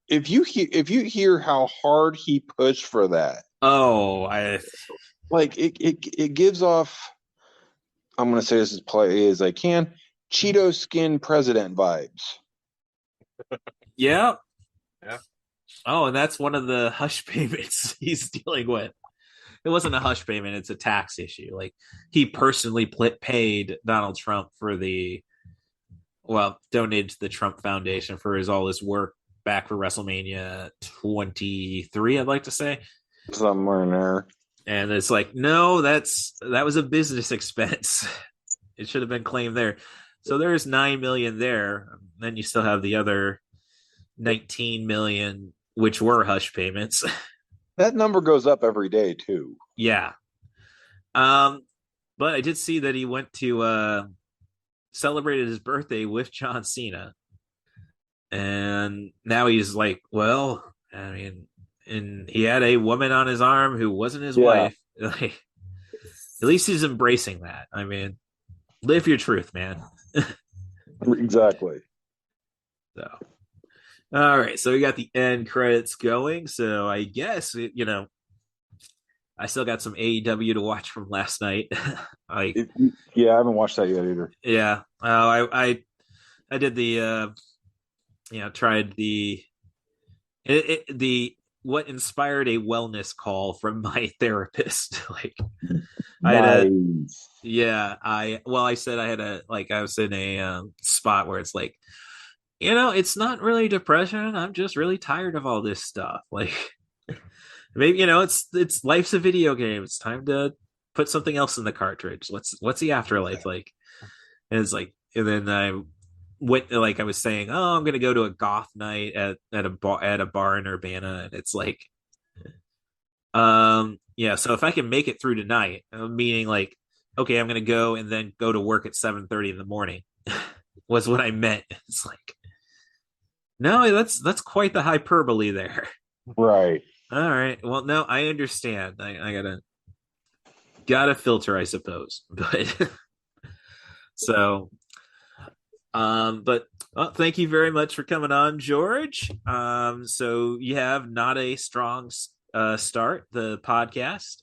if you hear how hard he pushed for that. Like it gives off, I'm going to say this as politely as I can, Cheeto skin president vibes. Yeah. Yeah. Oh, and that's one of the hush payments he's dealing with. It wasn't a hush payment; it's a tax issue. Like, he personally paid Donald Trump for donated to the Trump Foundation for all his work back for WrestleMania 23. I'd like to say somewhere in there. And it's like, no, that was a business expense. It should have been claimed there. So there's 9 million there. Then you still have the other 19 million, which were hush payments. That number goes up every day too. Yeah. But I did see that he went to celebrated his birthday with John Cena. And now he's like, well, I mean, and he had a woman on his arm who wasn't his wife. Like, at least he's embracing that. I mean, live your truth, man. Exactly. So, all right. So we got the end credits going. So I guess, I still got some AEW to watch from last night. Yeah, I haven't watched that yet either. Yeah. I did the, tried the what inspired a wellness call from my therapist. Like, Nice. I said I had I was in a spot where it's like, it's not really depression. I'm just really tired of all this stuff. Like, maybe, it's life's a video game. It's time to put something else in the cartridge. What's the afterlife like? And it's like, and then I went, like I was saying, oh, I'm gonna go to a goth night at a bar in Urbana, and it's like, so if I can make it through tonight, meaning like, okay, I'm gonna go and then go to work at 7:30 in the morning, was what I meant. It's like, no, that's quite the hyperbole there. Right. All right. Well, no, I understand. I gotta filter, I suppose. But so, but thank you very much for coming on, George. So you have not a strong start, the podcast.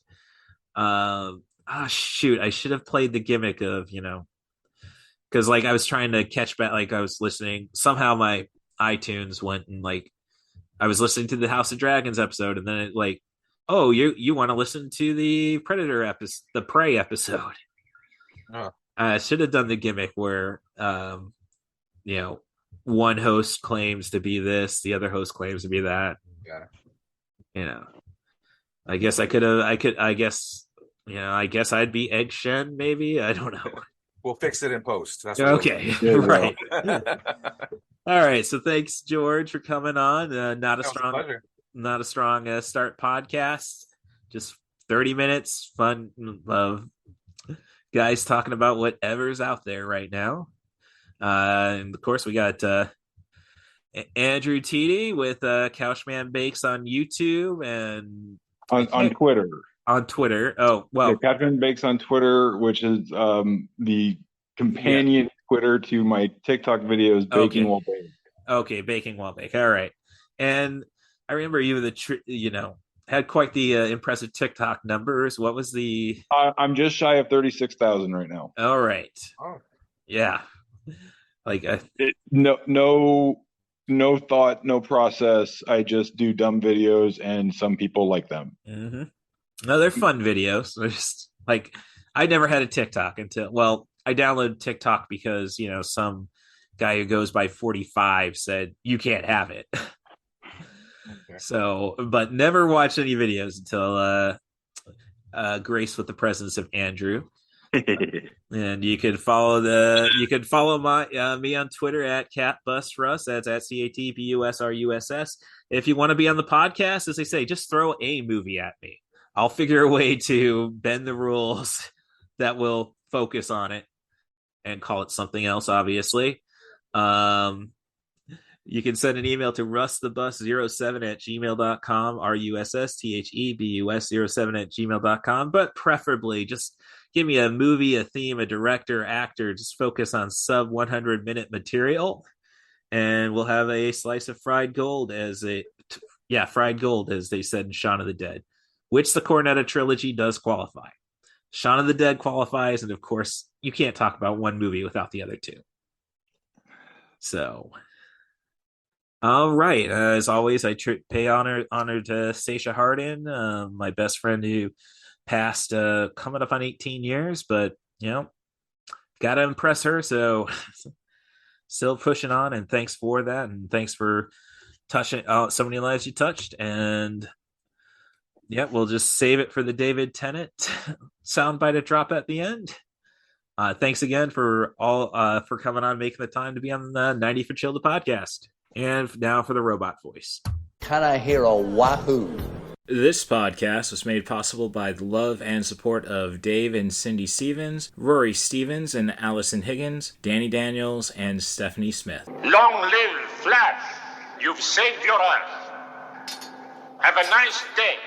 Shoot, I should have played the gimmick of, because like I was trying to catch back, like I was listening. Somehow my iTunes went and like I was listening to the House of Dragons episode, and then it like, oh, you want to listen to the Predator episode, the Prey episode. Oh. I should have done the gimmick where, one host claims to be this, the other host claims to be that. Yeah. I guess I could have. I guess I'd be Egg Shen. Maybe, I don't know. We'll fix it in post. That's okay. Right. All right. So thanks, George, for coming on. Not a strong start podcast. Just 30 minutes fun of guys talking about whatever's out there right now. And of course, we got Andrew Teedy with Couchman Bakes on YouTube and on Twitter. On Twitter. Oh, well. Yeah, Couchman Bakes on Twitter, which is the companion Twitter to my TikTok videos, Baking While Bake. Okay, Baking While Bake. All right. And I remember you had quite the impressive TikTok numbers. What was the... I'm just shy of 36,000 right now. All right. Oh. Yeah. Like no thought, no process. I just do dumb videos, and some people like them. Mm-hmm. No, they're fun videos. They're just like, I never had a TikTok until, well, I downloaded TikTok because, some guy who goes by 45 said you can't have it. Okay. So, but never watched any videos until graced with the presence of Andrew. And you can follow my me on Twitter at CatBusRuss. That's at CatBusRuss. If you want to be on the podcast, as they say, just throw a movie at me. I'll figure a way to bend the rules that will focus on it and call it something else, obviously. You can send an email to russthebus07@gmail.com, RUSSTHEBUS07@gmail.com, but preferably just give me a movie, a theme, a director, actor. Just focus on sub 100-minute material, and we'll have a slice of fried gold, as they said in Shaun of the Dead, which the Cornetto trilogy does qualify. Shaun of the Dead qualifies, and of course, you can't talk about one movie without the other two. So, all right. As always, I pay honor to Stacia Hardin, my best friend who passed coming up on 18 years, but gotta impress her. So still pushing on, and thanks for that, and thanks for touching so many lives you touched. And we'll just save it for the David Tennant soundbite to drop at the end. Thanks again for coming on, making the time to be on the 90 for Chill the podcast. And now for the robot voice. Can I hear a wahoo? This podcast was made possible by the love and support of Dave and Cindy Stevens, Rory Stevens and Allison Higgins, Danny Daniels, and Stephanie Smith. Long live Flash! You've saved your Earth. Have a nice day.